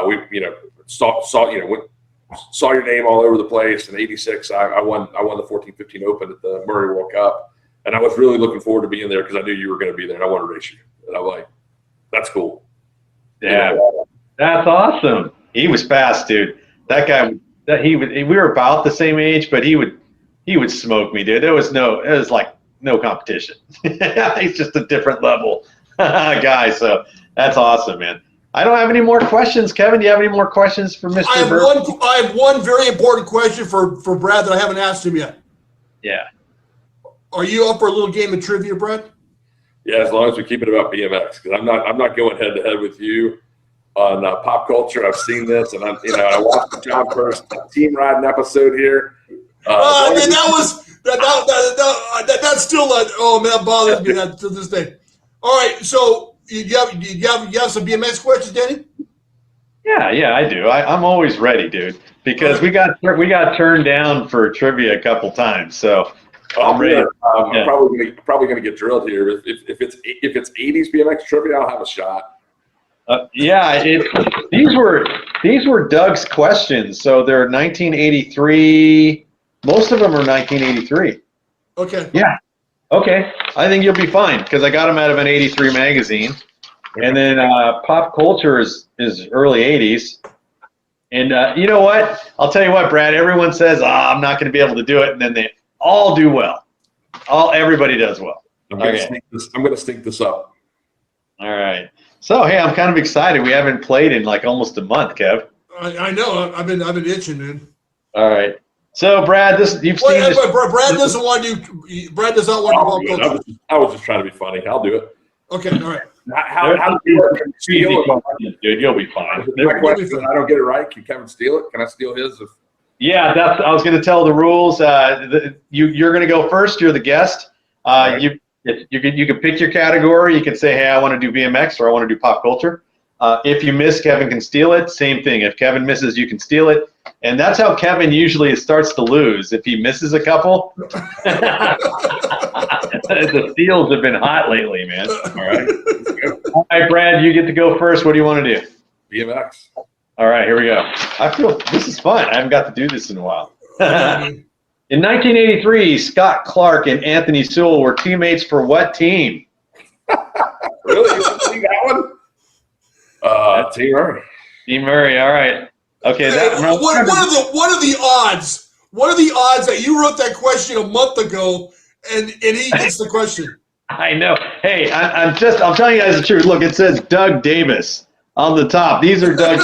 we saw your name all over the place. In '86, I won the 14-15 Open at the Murray World Cup, and I was really looking forward to being there because I knew you were going to be there, and I wanted to race you." And I'm like, "That's cool." Yeah, that's awesome. He was fast, dude. That guy. We were about the same age, but he would smoke me, dude. It was like no competition. He's just a different level guy. So that's awesome, man. I don't have any more questions. Kevin, do you have any more questions for Mr. I have one very important question for Brad that I haven't asked him yet. Yeah. Are you up for a little game of trivia, Brad? Yeah, as long as we keep it about BMX, because I'm not going head to head with you on pop culture. I've seen this, and I watched the John Purse team riding episode here. That's still oh man, that bothers me to this day. All right, so you have some BMX questions, Danny? Yeah, I do. I'm always ready, dude, because we got turned down for trivia a couple times, so I'm ready. I'm probably gonna get drilled here. If it's 80s BMX trivia, I'll have a shot. These were Doug's questions, so they're 1983. Most of them are 1983. Okay. Yeah. Okay. I think you'll be fine because I got them out of an 83 magazine. And then pop culture is early 80s. And you know what? I'll tell you what, Brad. Everyone says, I'm not going to be able to do it. And then they all do well. Everybody does well. I'm going to stink this up. All right. So, hey, I'm kind of excited. We haven't played in like almost a month, Kev. I know. I've been itching, dude. All right. So, Brad, you've seen this. Brad doesn't want to do. Brad does not want to pop culture. I was just trying to be funny. I'll do it. Okay. All right. How dude, you'll be fine. My question, I don't get it right. Can Kevin steal it? Can I steal his? Yeah, I was going to tell the rules. You're going to go first. You're the guest. Right. You can pick your category. You can say, hey, I want to do BMX or I want to do pop culture. If you miss, Kevin can steal it. Same thing. If Kevin misses, you can steal it. And that's how Kevin usually starts to lose. If he misses a couple, the steals have been hot lately, man. All right, Brad, you get to go first. What do you want to do? BMX. All right, here we go. I feel this is fun. I haven't got to do this in a while. In 1983, Scott Clark and Anthony Sewell were teammates for what team? Really? You want to see that one? Team Murray. Team Murray. All right. Okay. What are the odds? What are the odds that you wrote that question a month ago and he gets the question? I know. Hey, I'm telling you guys the truth. Look, it says Doug Davis on the top. These are Doug.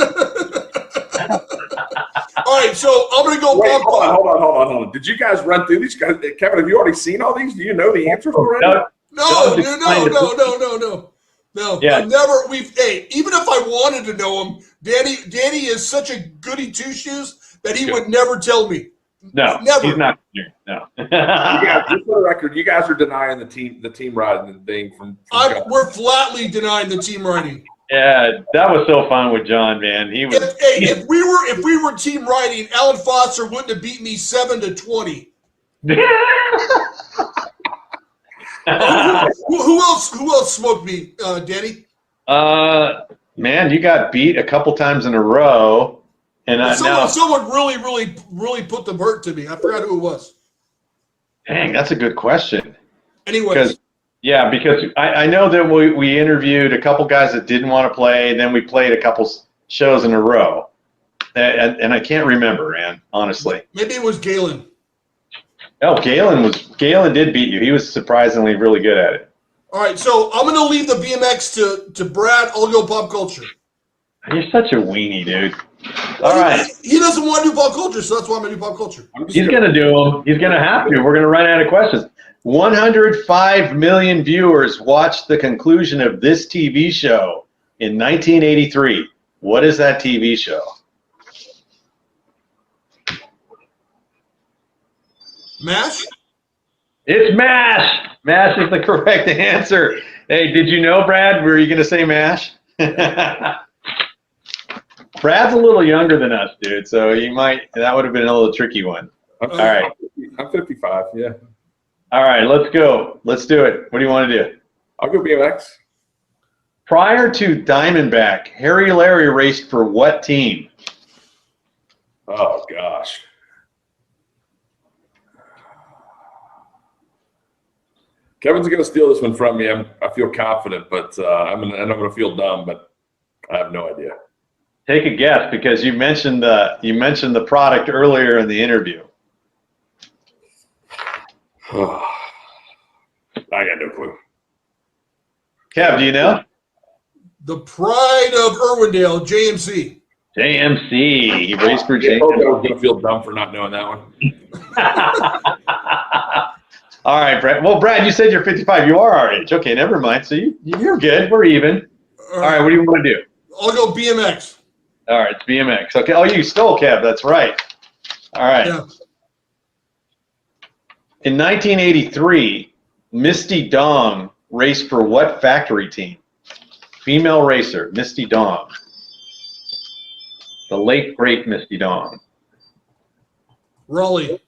All right, so I'm going to go. Wait, hold on. Did you guys run through these guys? Kevin, have you already seen all these? Do you know the answers already? No. Yeah. I've never. Hey, even if I wanted to know him, Danny is such a goody two shoes that he would never tell me. No, never. He's not here. No. You guys, just for the record, you guys are denying the team riding thing from We're flatly denying the team riding. Yeah, that was so fun with John, man. He was. If we were team riding, Alan Foster wouldn't have beat me 7-20. Who else smoked me, Danny? Man, you got beat a couple times in a row, and someone really put the hurt to me. I forgot who it was. Dang, that's a good question. Anyways. Because I know that we interviewed a couple guys that didn't want to play, and then we played a couple shows in a row, and I can't remember, man, honestly. Maybe it was Galen. Oh, Galen did beat you. He was surprisingly really good at it. All right, so I'm going to leave the BMX to Brad. I'll go pop culture. You're such a weenie, dude. All right. He doesn't want to do pop culture, so that's why I'm going to do pop culture. He's going to do them. He's going to have to. We're going to run out of questions. 105 million viewers watched the conclusion of this TV show in 1983. What is that TV show? MASH? It's MASH. MASH is the correct answer. Hey, did you know, Brad? Were you going to say MASH? Brad's a little younger than us, dude, so that would have been a little tricky one. All right. I'm 55, yeah. All right, let's go. Let's do it. What do you want to do? I'll go BMX. Prior to Diamondback, Harry Larry raced for what team? Oh, gosh. Kevin's going to steal this one from me. I feel confident, but I'm going to feel dumb, but I have no idea. Take a guess, because you mentioned the product earlier in the interview. I got no clue. Kev, do you know? The pride of Irwindale, JMC. JMC. He raced for JMC. I'm going to feel dumb for not knowing that one. All right, Brad. Well, Brad, you said you're 55. You are our age. Okay, never mind. So you're good. We're even. All right, what do you want to do? I'll go BMX. All right, it's BMX. Okay. Oh, you stole Kev. That's right. All right. Yeah. In 1983, Misty Dong raced for what factory team? Female racer, Misty Dong. The late, great Misty Dong. Raleigh.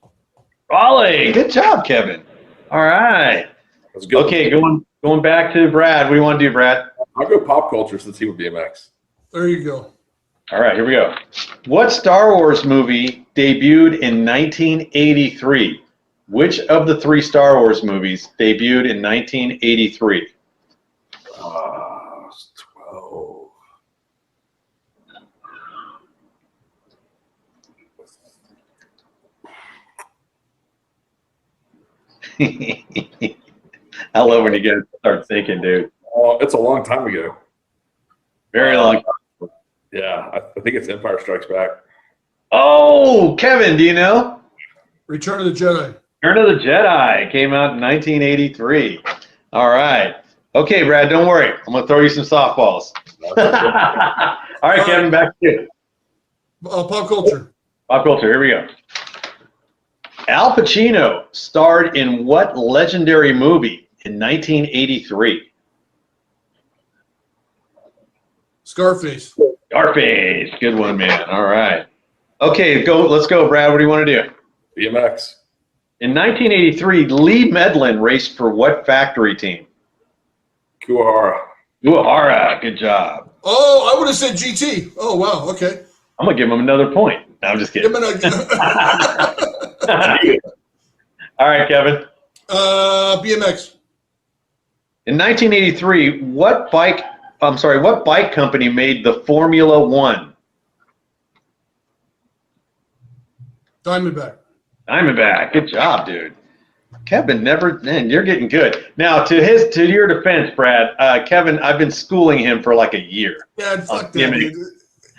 Good job, Kevin. All right. That's good. Okay, going back to Brad. What do you want to do, Brad? I'll go pop culture since he would BMX. There you go. All right, here we go. What Star Wars movie debuted in 1983? Which of the 3 Star Wars movies debuted in 1983? 12. I love when you get start thinking, dude. Oh, it's a long time ago. Very long time. Yeah, I think it's Empire Strikes Back. Oh, Kevin, do you know? Return of the Jedi. Return of the Jedi came out in 1983. All right. Okay, Brad, don't worry. I'm going to throw you some softballs. All right, Kevin, back to you. Pop culture. Pop culture, here we go. Al Pacino starred in what legendary movie in 1983? Scarface. Scarface. Good one, man. All right. Okay, let's go, Brad. What do you want to do? BMX. In 1983, Lee Medlin raced for what factory team? Kuahara. Kuahara. Good job. Oh, I would have said GT. Oh, wow. Okay. I'm going to give him another point. No, I'm just kidding. All right, Kevin. BMX. In 1983, what bike company made the Formula One? Diamondback. Diamondback. Good job, dude. Kevin never. Man, you're getting good. Now, to your defense, Brad, Kevin, I've been schooling him for like a year. Yeah, fuck that, BMX. dude.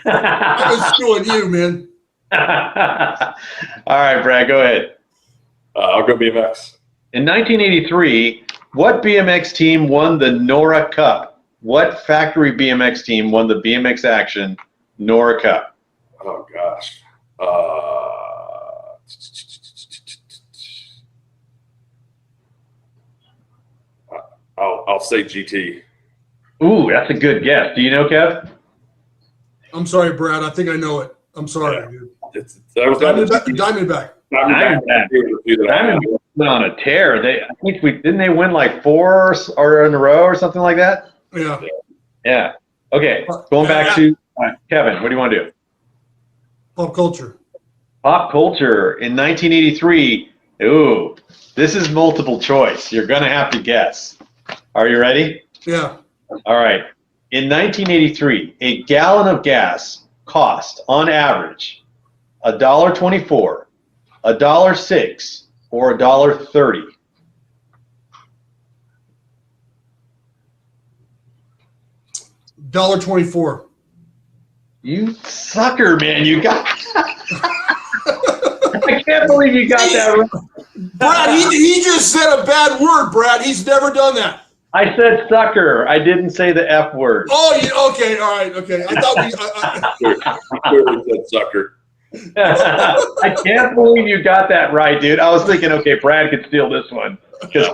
I've been schooling you, man. All right, Brad, go ahead. I'll go BMX. In 1983, what BMX team won the NORA Cup? What factory BMX team won the BMX Action NORA Cup? Oh gosh. I'll say GT. Ooh, that's a good guess. Do you know, Kev? I'm sorry, Brad. I think I know it. I'm sorry, dude. Diamondback. Diamondback went on a tear. Didn't they win like 4 or in a row or something like that? Yeah. Yeah. Okay. Going back to Kevin. What do you want to do? Pop culture. Pop culture in 1983. Ooh, this is multiple choice. You're gonna have to guess. Are you ready? Yeah. All right. In 1983, a gallon of gas cost, on average, $1.24, $1.06, or $1.30. $1.24. You sucker, man! You got. I can't believe you got that right. Brad, he just said a bad word, Brad. He's never done that. I said sucker. I didn't say the F word. Oh, okay, all right, okay. I thought we. Clearly said sucker. I can't believe you got that right, dude. I was thinking, okay, Brad could steal this one because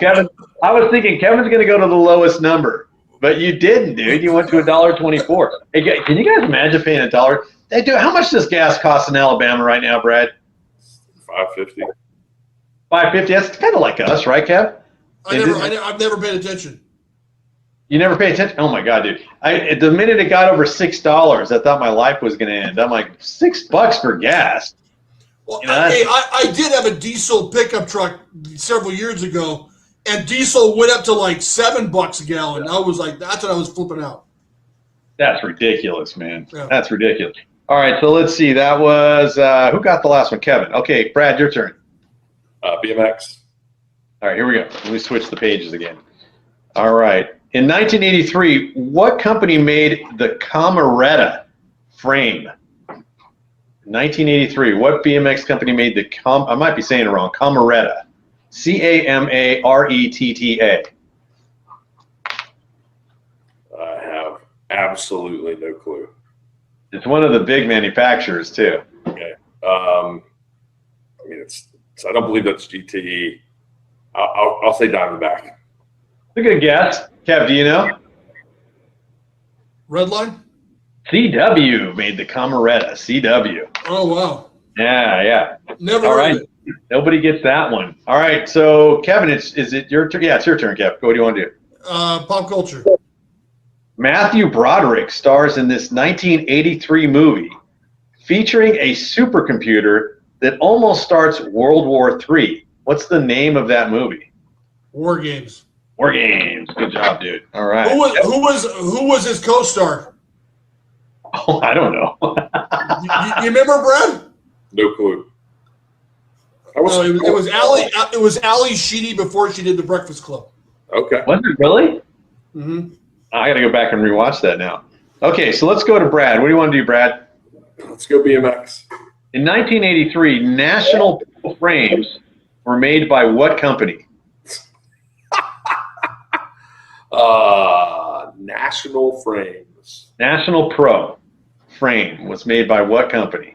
I was thinking Kevin's going to go to the lowest number, but you didn't, dude. You went to $1.24. Hey, can you guys imagine paying $1? Hey, dude, how much does gas cost in Alabama right now, Brad? $5.50. $5.50. That's kind of like us, right, Kev? I've never paid attention. You never pay attention? Oh my God, dude! The minute it got over $6, I thought my life was going to end. I'm like, $6 for gas. Well, hey, I did have a diesel pickup truck several years ago, and diesel went up to like $7 a gallon. I was like, that's what I was flipping out. That's ridiculous, man. Yeah. That's ridiculous. All right, so let's see. That was who got the last one? Kevin. Okay, Brad, your turn. BMX. All right, here we go. Let me switch the pages again. All right. In 1983, what company made the Cameretta frame? 1983, what BMX company made the I might be saying it wrong, Cameretta. Camaretta. I have absolutely no clue. It's one of the big manufacturers too. Okay. I mean, I don't believe that's GTE. I'll say Diamondback. It's a good guess. Kev, do you know? Redline? CW made the Cameretta. CW. Oh, wow. Yeah. Never All heard right. of it. Nobody gets that one. All right. So, Kevin, is it your turn? Yeah, it's your turn, Kev. What do you want to do? Pop culture. Matthew Broderick stars in this 1983 movie featuring a supercomputer that almost starts World War III. What's the name of that movie? War Games. War Games. Good job, dude. All right. Who was his co-star? Oh, I don't know. You remember, Brad? No clue. It was Ali Sheedy before she did The Breakfast Club. Okay. Was it really? Mm-hmm. I got to go back and rewatch that now. Okay, so let's go to Brad. What do you want to do, Brad? Let's go BMX. In 1983, National frames were made by what company? National Frames. National Pro frame was made by what company?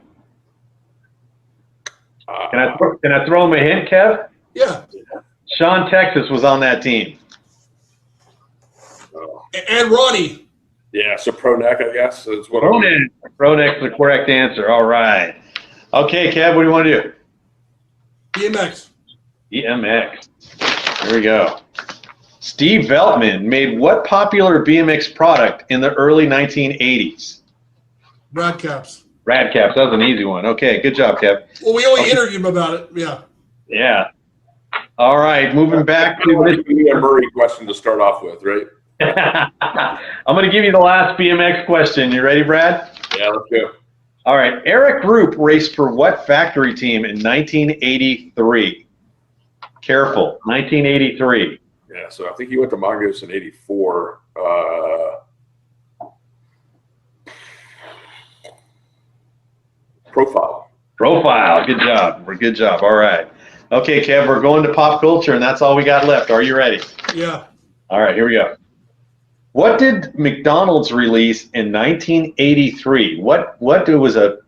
Can I throw him a hint, Kev? Yeah. Sean Texas was on that team. And Ronnie. Yeah, so Proneck, I guess, is what Proneck. Proneck's the correct answer. All right. Okay, Kev, what do you want to do? BMX. BMX. Here we go. Steve Veltman made what popular BMX product in the early 1980s? Brad Caps. Rad Caps. That was an easy one. Okay, good job, Kev. Well, we only interviewed him about it. Yeah. Yeah. All right, moving back to a Murray question to start off with, right? I'm going to give you the last BMX question. You ready, Brad? Yeah, let's go. All right. Eric Roop raced for what factory team in 1983? Careful. 1983. Yeah, so I think he went to Mongoose in '84. Profile. Good job. Good job. All right. Okay, Kev, we're going to pop culture, and that's all we got left. Are you ready? Yeah. All right, here we go. What did McDonald's release in 1983? It was a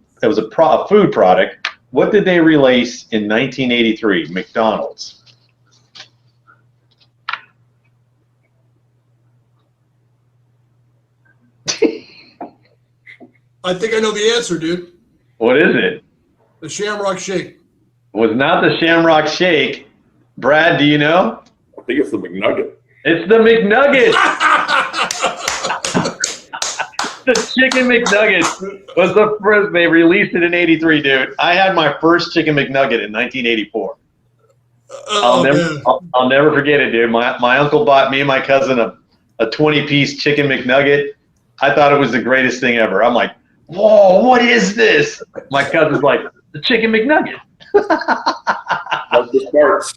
food product. What did they release in 1983? McDonald's. I think I know the answer, dude. What is it? The Shamrock Shake. It was not the Shamrock Shake. Brad, do you know? I think it's the McNugget. It's the McNugget. The Chicken McNugget was the first. They released it in '83, dude. I had my first Chicken McNugget in 1984. I'll never forget it, dude. My uncle bought me and my cousin a 20-piece Chicken McNugget. I thought it was the greatest thing ever. I'm like, whoa, what is this? My cousin's like, the Chicken McNugget. Love the parts.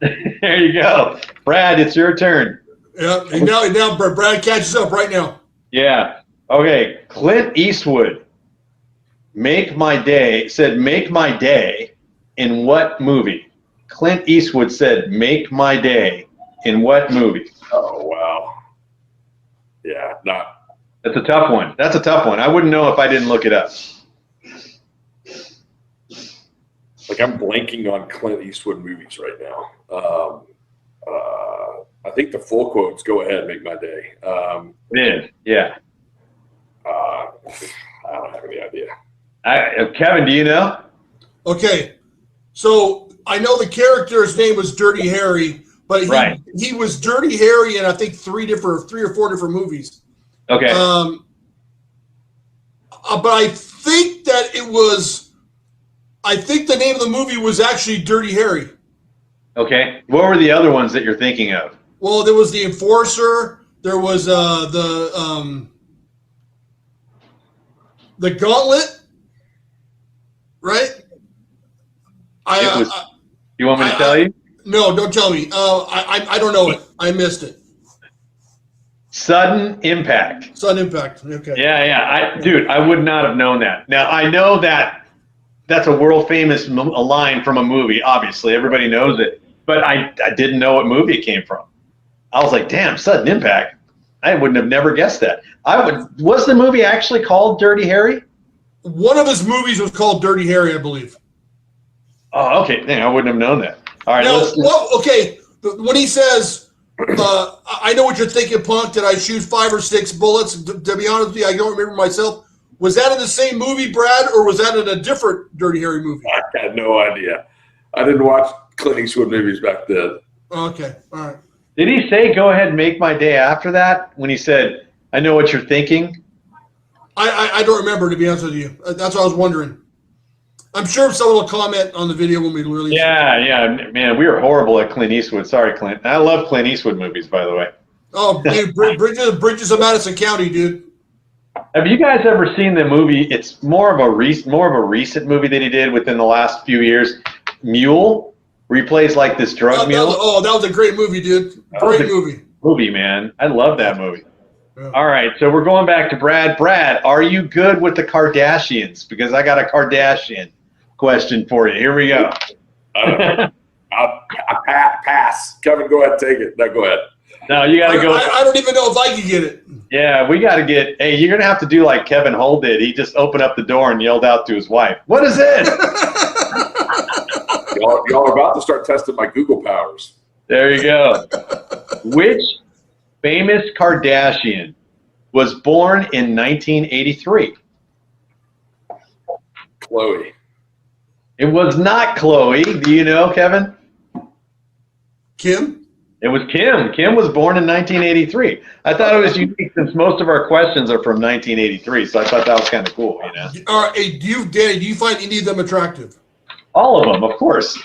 There you go. Brad, it's your turn. Yeah, now Brad catches up right now. Yeah. Okay. Clint Eastwood said make my day in what movie? Clint Eastwood said make my day in what movie? Oh, wow. Yeah, That's a tough one. I wouldn't know if I didn't look it up. like I'm blanking on Clint Eastwood movies right now. I think the full quotes, go ahead, make my day. It is, yeah. I don't have any idea. Kevin, do you know? Okay, so I know the character's name was Dirty Harry, but he was Dirty Harry in I think three or four different movies. Okay. But I think that it was. I think the name of the movie was actually Dirty Harry. Okay. What were the other ones that you're thinking of? Well, there was The Enforcer. There was the Gauntlet, right? You want me to tell you? No, don't tell me. I don't know it. I missed it. Sudden Impact. Sudden Impact. Okay. Yeah. Dude, I would not have known that. Now, I know that's a world famous line from a movie. Obviously, everybody knows it. But I didn't know what movie it came from. I was like, damn, Sudden Impact. I wouldn't have never guessed that. Was the movie actually called Dirty Harry? One of his movies was called Dirty Harry, I believe. Oh, okay. Dang, I wouldn't have known that. All right. Okay. When he says, I know what you're thinking, punk, did I shoot 5 or 6 bullets? To be honest with you, I don't remember myself. Was that in the same movie, Brad, or was that in a different Dirty Harry movie? I had no idea. I didn't watch Clint Eastwood movies back then. Okay. All right. Did he say, go ahead and make my day after that when he said, I know what you're thinking? I don't remember, to be honest with you. That's what I was wondering. I'm sure someone will comment on the video when we release it. Yeah, man, we were horrible at Clint Eastwood. Sorry, Clint. I love Clint Eastwood movies, by the way. Oh, dude, Bridges of Madison County, dude. Have you guys ever seen the movie? It's more of a recent movie that he did within the last few years. Mule, where he plays like this drug mule. That was a great movie, dude. Great movie, man. I love that movie. Yeah. All right, so we're going back to Brad. Brad, are you good with the Kardashians? Because I got a Kardashian question for you. Here we go. I'll pass. Kevin, go ahead and take it. No, go ahead. No, you got to go. I don't even know if I can get it. Yeah, we got to get. Hey, you're gonna have to do like Kevin Hull did. He just opened up the door and yelled out to his wife, "What is it?" Y'all are about to start testing my Google powers. There you go. Which famous Kardashian was born in 1983? Chloe. It was not Chloe. Do you know, Kevin? Kim? It was Kim. Kim was born in 1983. I thought it was unique since most of our questions are from 1983, so I thought that was kind of cool, you know. All right, hey, Danny, do you find any of them attractive? All of them, of course.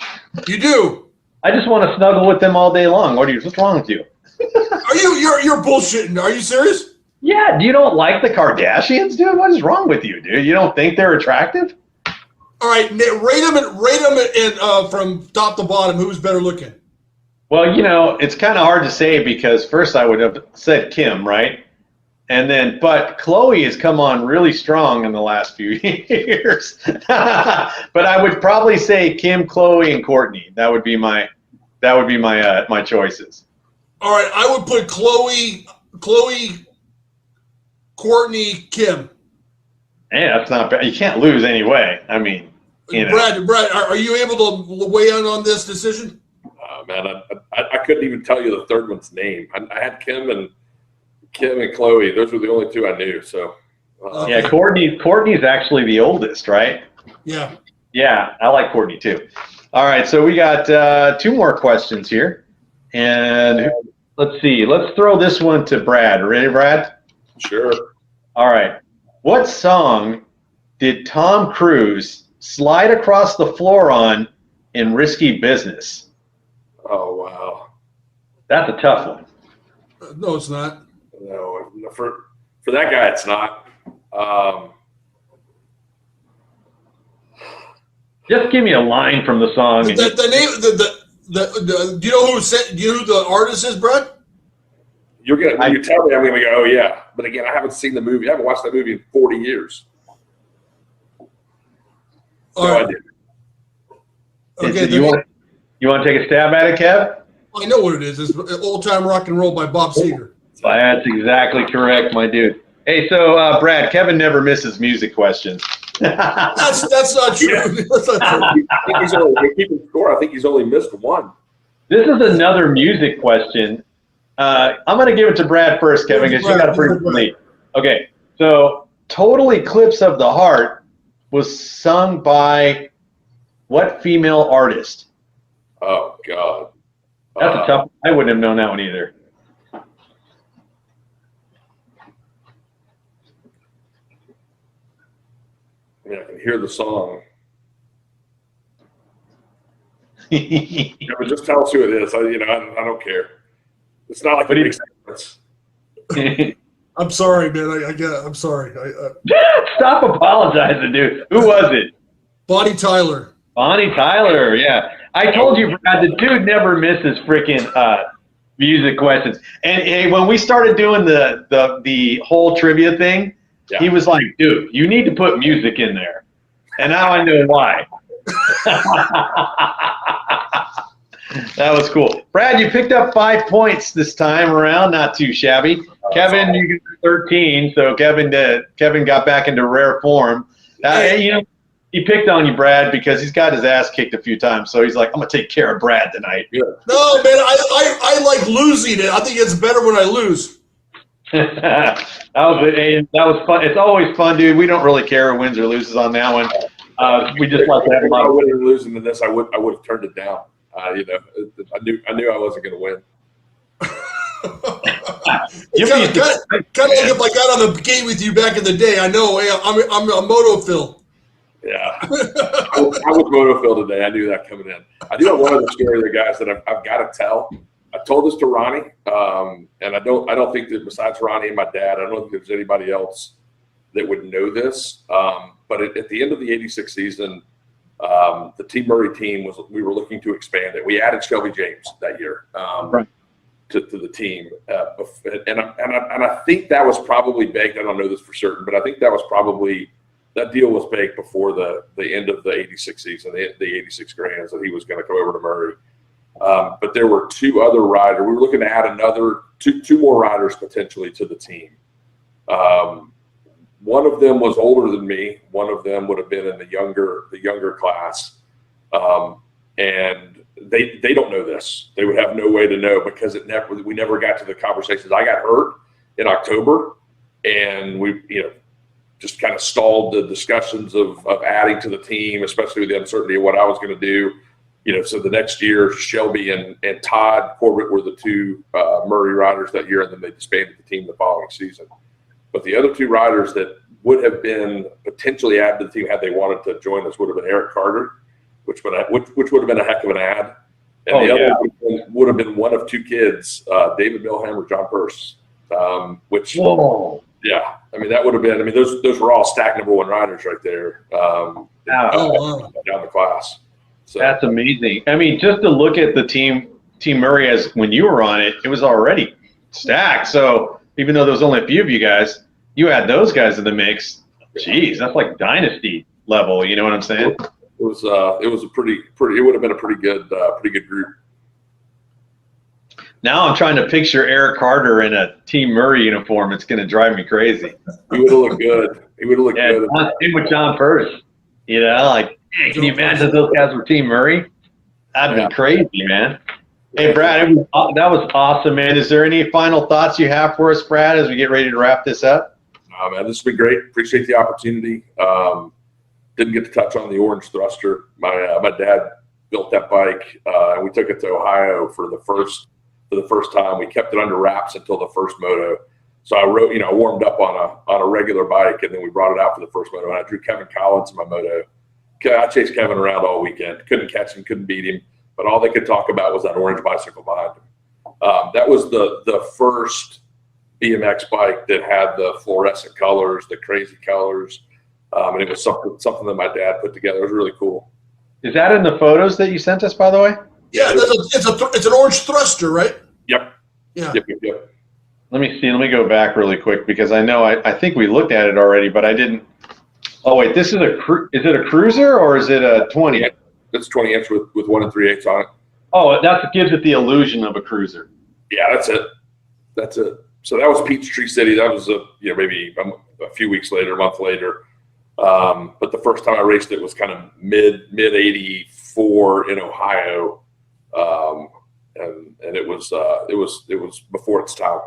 You do? I just want to snuggle with them all day long. What's wrong with you? You're bullshitting. Are you serious? Yeah, you don't like the Kardashians, dude? What is wrong with you, dude? You don't think they're attractive? All right, rate them from top to bottom. Who's better looking? Well, you know, it's kind of hard to say because first I would have said Kim, right? And then, but Chloe has come on really strong in the last few years. But I would probably say Kim, Chloe, and Courtney. That would be my my choices. All right, I would put Chloe, Courtney, Kim. Yeah, that's not bad. You can't lose anyway. I mean, you know. Brad, are you able to weigh in on this decision? Man, I couldn't even tell you the third one's name. I had Kim and Chloe. Those were the only two I knew. So yeah, Courtney's actually the oldest, right? Yeah. Yeah, I like Courtney too. All right, so we got 2 more questions here, and let's see. Let's throw this one to Brad. Ready, Brad? Sure. All right. What song did Tom Cruise slide across the floor on in Risky Business? Oh wow, That's a tough one. No, it's not. no, for that guy, it's not. Just give me a line from the song. The name, do you know who the artist is, Brad? When you tell me, I'm gonna go, oh yeah. But again, I haven't seen the movie. I haven't watched that movie in 40 years. All right. Okay. You want to take a stab at it, Kev? I know what it is. It's Old Time Rock and Roll by Bob Seger. That's exactly correct, my dude. Hey, so Brad, Kevin never misses music questions. That's not true. Yeah. That's not true. I think he's only keeping score. I think he's only missed one. This is another music question. I'm going to give it to Brad first, Kevin, because you got a pretty good lead. Okay, so Total Eclipse of the Heart was sung by what female artist? Oh God. That's a tough. I wouldn't have known that one either. I mean, I can hear the song. Yeah, but just tell us who it is. I don't care. It's not like it makes sense. I'm sorry, man. I'm sorry. Stop apologizing, dude. Who was it? Bonnie Tyler. Bonnie Tyler, yeah. I told you, Brad, the dude never misses freaking music questions. And hey, when we started doing the whole trivia thing, yeah. He was like, dude, you need to put music in there. And now I know why. That was cool. Brad, you picked up 5 points this time around. Not too shabby. Kevin, you got 13, so Kevin got back into rare form. He picked on you, Brad, because he's got his ass kicked a few times. So he's like, I'm going to take care of Brad tonight. Yeah. No, man, I like losing it. I think it's better when I lose. That was fun. It's always fun, dude. We don't really care who wins or loses on that one. We just like to have a lot of winning and losing in this. I would have turned it down. I knew I wasn't going to win. It's kind of like if I got on the gate with you back in the day. I know. Hey, I'm a moto-phil. Yeah, I was moto-phil today. I knew that coming in. I do have one other story, there, guys, that I've got to tell. I told this to Ronnie, and I don't think that besides Ronnie and my dad, I don't think there's anybody else that would know this. But at the end of the '86 season, the Team Murray team we were looking to expand it. We added Shelby James that year to the team, and I think that was probably baked. I don't know this for certain, but I think that deal was baked before the end of the '86 season, the '86 Grands, that he was going to go over to Murray. But there were 2 other riders. We were looking to add another two more riders potentially to the team. One of them was older than me. One of them would have been in the younger class, and they don't know this. They would have no way to know because we never got to the conversations. I got hurt in October, and we just kind of stalled the discussions of adding to the team, especially with the uncertainty of what I was going to do. So the next year, Shelby and Todd Corbett were the 2 Murray riders that year, and then they disbanded the team the following season. But the other 2 riders that would have been potentially added to the team had they wanted to join us would have been Eric Carter, which would have been a heck of an ad. And the other would have been one of 2 kids, David Milham or John Purse, which, yeah, I mean, that would have been, those were all stack number 1 riders right there down the class. So. That's amazing. I mean, just to look at the team Team Murray as when you were on it, it was already stacked. So even though there was only a few of you guys, you had those guys in the mix. Jeez, that's like dynasty level. You know what I'm saying? It was a pretty. It would have been a pretty good group. Now I'm trying to picture Eric Carter in a Team Murray uniform. It's going to drive me crazy. He would have looked good. He would have looked good. Same with John Purse. You know, like, man, can you imagine if those guys were Team Murray? That'd be crazy, man. Hey, Brad, that was awesome, man. Is there any final thoughts you have for us, Brad, as we get ready to wrap this up? Man, this has been great. Appreciate the opportunity. Didn't get to touch on the orange thruster. My dad built that bike, and we took it to Ohio for the first time. We kept it under wraps until the first moto. So I warmed up on a regular bike, and then we brought it out for the first moto. And I drew Kevin Collins in my moto. I chased Kevin around all weekend. Couldn't catch him, couldn't beat him. But all they could talk about was that orange bicycle behind him. That was the first BMX bike that had the fluorescent colors, the crazy colors. And it was something that my dad put together. It was really cool. Is that in the photos that you sent us, by the way? Yeah, it's an orange thruster, right? Yep. Yeah. Yep. Let me see. Let me go back really quick because I know I think we looked at it already, but I didn't. Oh wait, this is is it a cruiser or is it a 20? Yeah, it's 20-inch with 1 3/8 on it. Oh, that gives it the illusion of a cruiser. Yeah, that's it. So that was Peachtree City. That was maybe a few weeks later, a month later. But the first time I raced it was kind of mid '84 in Ohio, and it was before its time.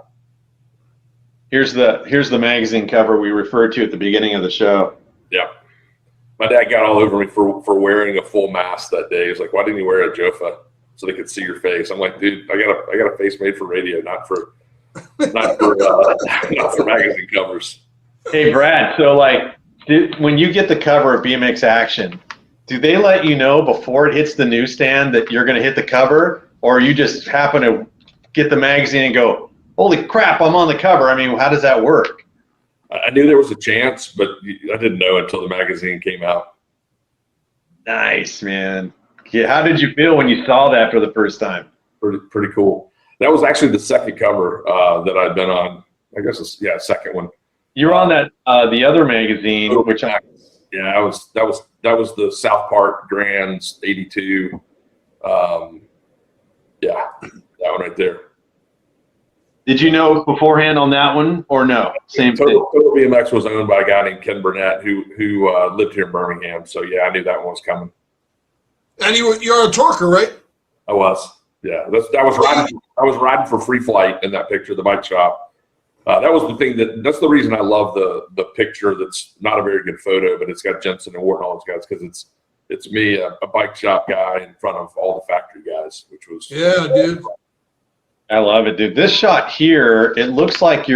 Here's the magazine cover we referred to at the beginning of the show. Yeah, my dad got all over me for wearing a full mask that day. He's like, "Why didn't you wear a Jofa so they could see your face?" I'm like, "Dude, I got a face made for radio, not for magazine covers." Hey, Brad. So when you get the cover of BMX Action, do they let you know before it hits the newsstand that you're going to hit the cover, or you just happen to get the magazine and go, "Holy crap, I'm on the cover"? I mean, how does that work? I knew there was a chance, but I didn't know until the magazine came out. Nice, man. Yeah, how did you feel when you saw that for the first time? Pretty cool. That was actually the second cover that I'd been on. I guess second one. You were on that the other magazine, which that was the South Park Grands '82. That one right there. Did you know beforehand on that one or no? Same thing. Total BMX was owned by a guy named Ken Burnett who lived here in Birmingham. So yeah, I knew that one was coming. And you're a torquer, right? I was. Yeah, I was riding for Free Flight in that picture, the bike shop. That was the thing that's the reason I love the picture. That's not a very good photo, but it's got Jensen and Ward and all those guys because it's me, a bike shop guy in front of all the factory guys, which was dude. I love it, dude. This shot here, it looks like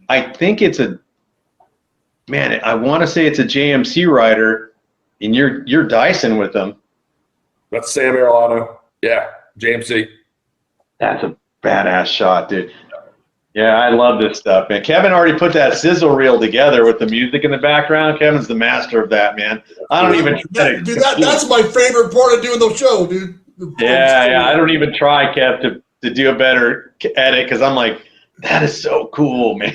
I think it's I want to say it's a JMC rider, and you're Dyson with them. That's Sam Arilano. Yeah, JMC. That's a badass shot, dude. Yeah, I love this stuff, man. Kevin already put that sizzle reel together with the music in the background. Kevin's the master of that, man. I don't even try to. Dude, that's my favorite part of doing the show, dude. Yeah. I don't even try, Kev, to do a better edit because I'm like, that is so cool, man.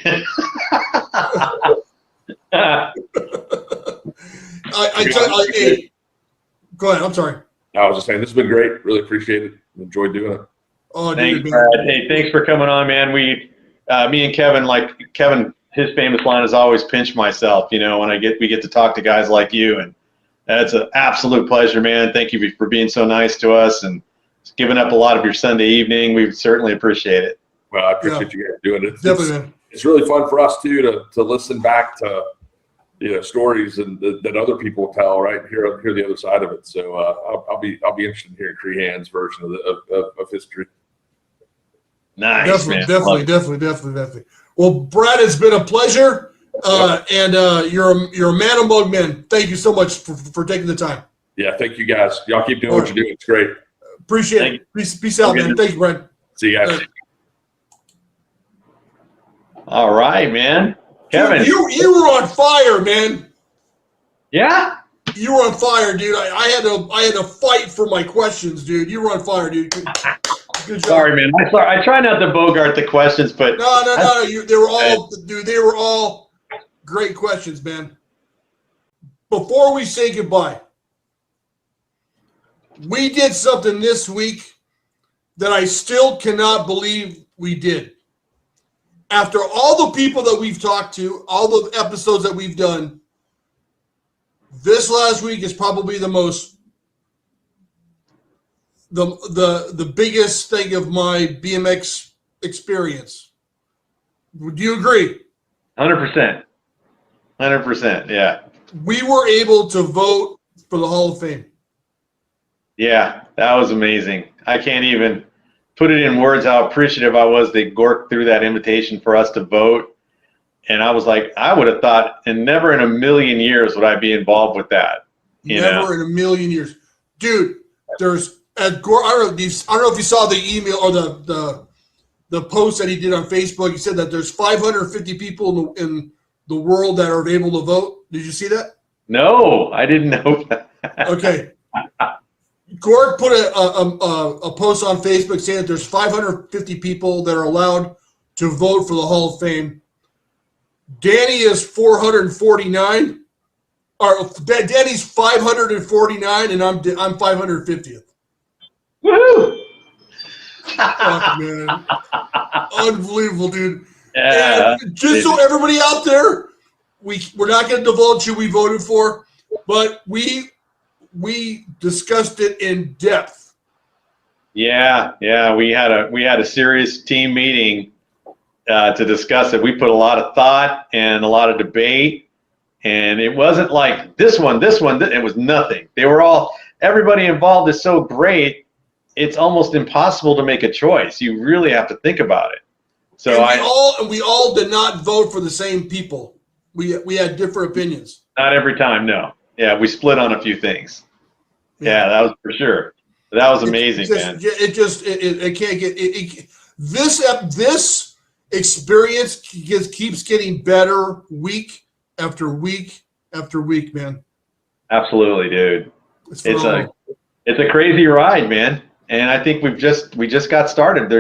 Go ahead. I'm sorry. I was just saying, this has been great. Really appreciate it. Enjoyed doing it. Oh, thanks, dude, Brad. Hey, thanks for coming on, man. Me and Kevin, his famous line is always pinch myself, when we get to talk to guys like you. And it's an absolute pleasure, man. Thank you for being so nice to us and giving up a lot of your Sunday evening. We certainly appreciate it. Well, I appreciate you guys doing it. Definitely. It's really fun for us too to listen back to stories and that other people tell, right? Hear the other side of it. So I'll be interested in hearing Crehan's version of history. Nice, Definitely. Well, Brad, it's been a pleasure, and you're a man among men. Thank you so much for taking the time. Yeah, thank you guys. Y'all keep doing what you're doing. It's great. Appreciate it. Peace out, man. Thank you, Brad. See you guys. All right, man. Kevin, you were on fire, man. Yeah. You were on fire, dude. I had to fight for my questions, dude. You were on fire, dude. Good job. Sorry, man. I try not to bogart the questions, but No. They were all great questions, man. Before we say goodbye, we did something this week that I still cannot believe we did. After all the people that we've talked to, all the episodes that we've done, this last week is probably the biggest thing of my BMX experience. Would you agree? 100%. 100%, yeah. We were able to vote for the Hall of Fame. Yeah, that was amazing. I can't even put it in words how appreciative I was that Gork threw that invitation for us to vote. And I was like, I would have thought, and never in a million years would I be involved with that. Never in a million years. Dude, there's at Gork, I don't know if you saw the email or the post that he did on Facebook. He said that there's 550 people in the world that are able to vote. Did you see that? No, I didn't know that. Okay. Gork put a post on Facebook saying that there's 550 people that are allowed to vote for the Hall of Fame. Danny is 449. Or Danny's 549, and I'm 550th. Woohoo! Fuck, man. Unbelievable, dude. Yeah. And just so everybody out there, we're not going to divulge who we voted for, but we discussed it in depth. Yeah. We had a serious team meeting to discuss it. We put a lot of thought and a lot of debate, and it wasn't like this one. It was nothing. Everybody involved is so great. It's almost impossible to make a choice. You really have to think about it. So we all did not vote for the same people. We had different opinions. Not every time, no. Yeah, we split on a few things. Yeah, that was for sure. That was amazing, man. It can't get this experience keeps getting better week after week after week, man. Absolutely, dude. It's a crazy ride, man. And I think we just got started.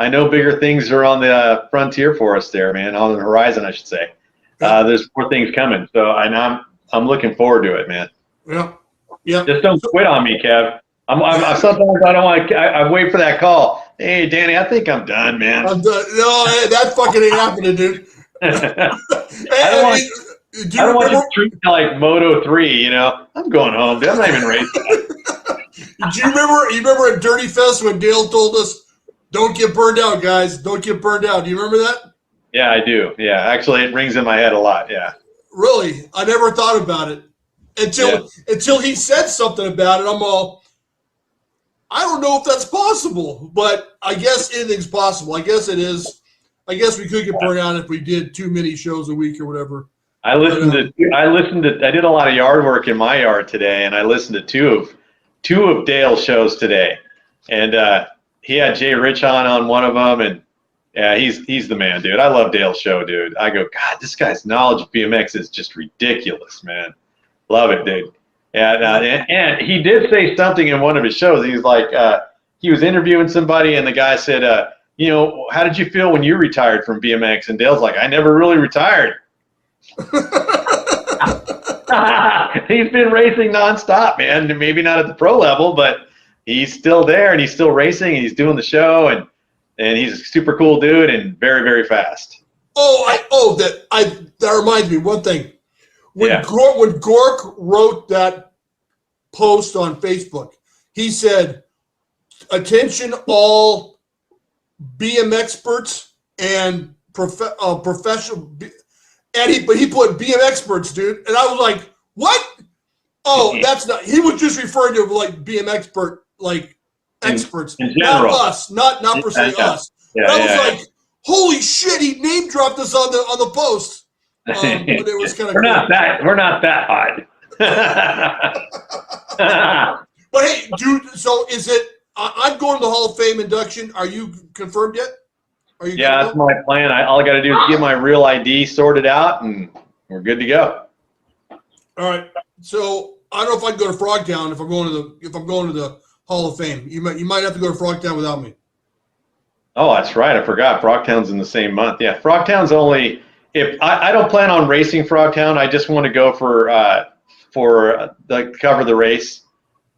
I know bigger things are on the frontier for us there, man. On the horizon, I should say. There's more things coming. So I'm looking forward to it, man. Yeah. Yeah. Just don't quit on me, Kev. Sometimes I don't want to. I wait for that call. Hey, Danny, I think I'm done, man. I'm done. No, that fucking ain't happening, dude. I don't want to treat me like Moto 3. You know, I'm going home, dude. I'm not even racing. Do you remember at Dirty Fest when Dale told us, "Don't get burned out, guys. Don't get burned out." Do you remember that? Yeah, I do. Yeah, actually, it rings in my head a lot. Yeah. Really, I never thought about it until he said something about it. I'm all, I don't know if that's possible, but I guess anything's possible. I guess it is. I guess we could get burned out if we did too many shows a week or whatever. I did a lot of yard work in my yard today, and I listened to two of Dale's shows today, and he had Jay Rich on one of them, and yeah, he's the man, dude. I love Dale's show, dude. I go, God, this guy's knowledge of BMX is just ridiculous, man. Love it, dude. And he did say something in one of his shows. He's like, he was interviewing somebody, and the guy said, how did you feel when you retired from BMX? And Dale's like, I never really retired. He's been racing nonstop, man. Maybe not at the pro level, but he's still there, and he's still racing, and he's doing the show, and he's a super cool dude and very, very fast. That reminds me one thing. When Gork wrote that post on Facebook, he said, "Attention, all BMXPERTS and professional." And he put BMXPERTS, dude, and I was like, "What? Oh, that's not." He was just referring to like BMXPERT, like experts, in general, not us, not per se us. Yeah, and I was like, "Holy shit!" He name dropped us on the post. But it was kind of we're not that hot. But hey, dude, so is it? I'm going to the Hall of Fame induction. Are you confirmed yet? Yeah, that's my plan. All I got to do is get my real ID sorted out, and we're good to go. All right. So I don't know if I can go to Frogtown if I'm going to the Hall of Fame. You might have to go to Frogtown without me. Oh, that's right. I forgot. Frogtown's in the same month. Yeah, Frogtown's only if I don't plan on racing Frogtown. I just want to go for cover the race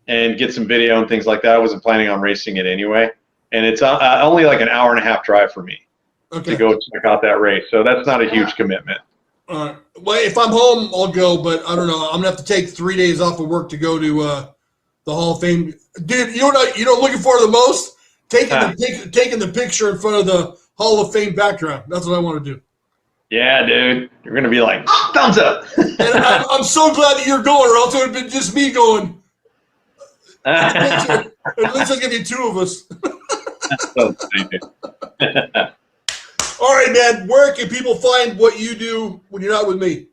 and get some video and things like that. I wasn't planning on racing it anyway, and it's only like an hour and a half drive for me to go check out that race. So that's not a huge commitment. Well, if I'm home, I'll go, but I don't know. I'm gonna have to take 3 days off of work to go to the Hall of Fame. Dude, you know what looking for the most? Taking the picture in front of the Hall of Fame background. That's what I want to do. Yeah, dude. You're going to be like, thumbs up. And I'm so glad that you're going, or else it would have been just me going. At least there's going to be two of us. So stupid. All right, man. Where can people find what you do when you're not with me?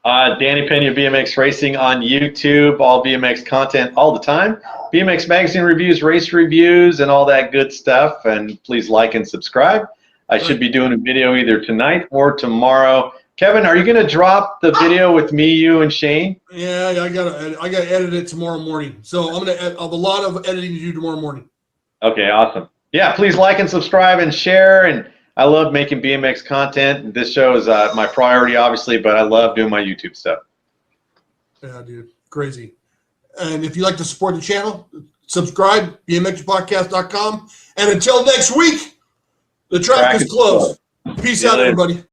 Danny Pena BMX Racing on YouTube, all BMX content all the time. BMX magazine reviews, race reviews, and all that good stuff. And please like and subscribe. I should be doing a video either tonight or tomorrow. Kevin, are you going to drop the video with me, you, and Shane? Yeah, I gotta edit it tomorrow morning. So I'm gonna have a lot of editing to do tomorrow morning. Okay, awesome. Yeah, please like and subscribe and share. And I love making BMX content. This show is my priority, obviously, but I love doing my YouTube stuff. Yeah, dude, crazy. And if you like to support the channel, subscribe, BMXPodcast.com. And until next week, the track is closed. Peace out, everybody.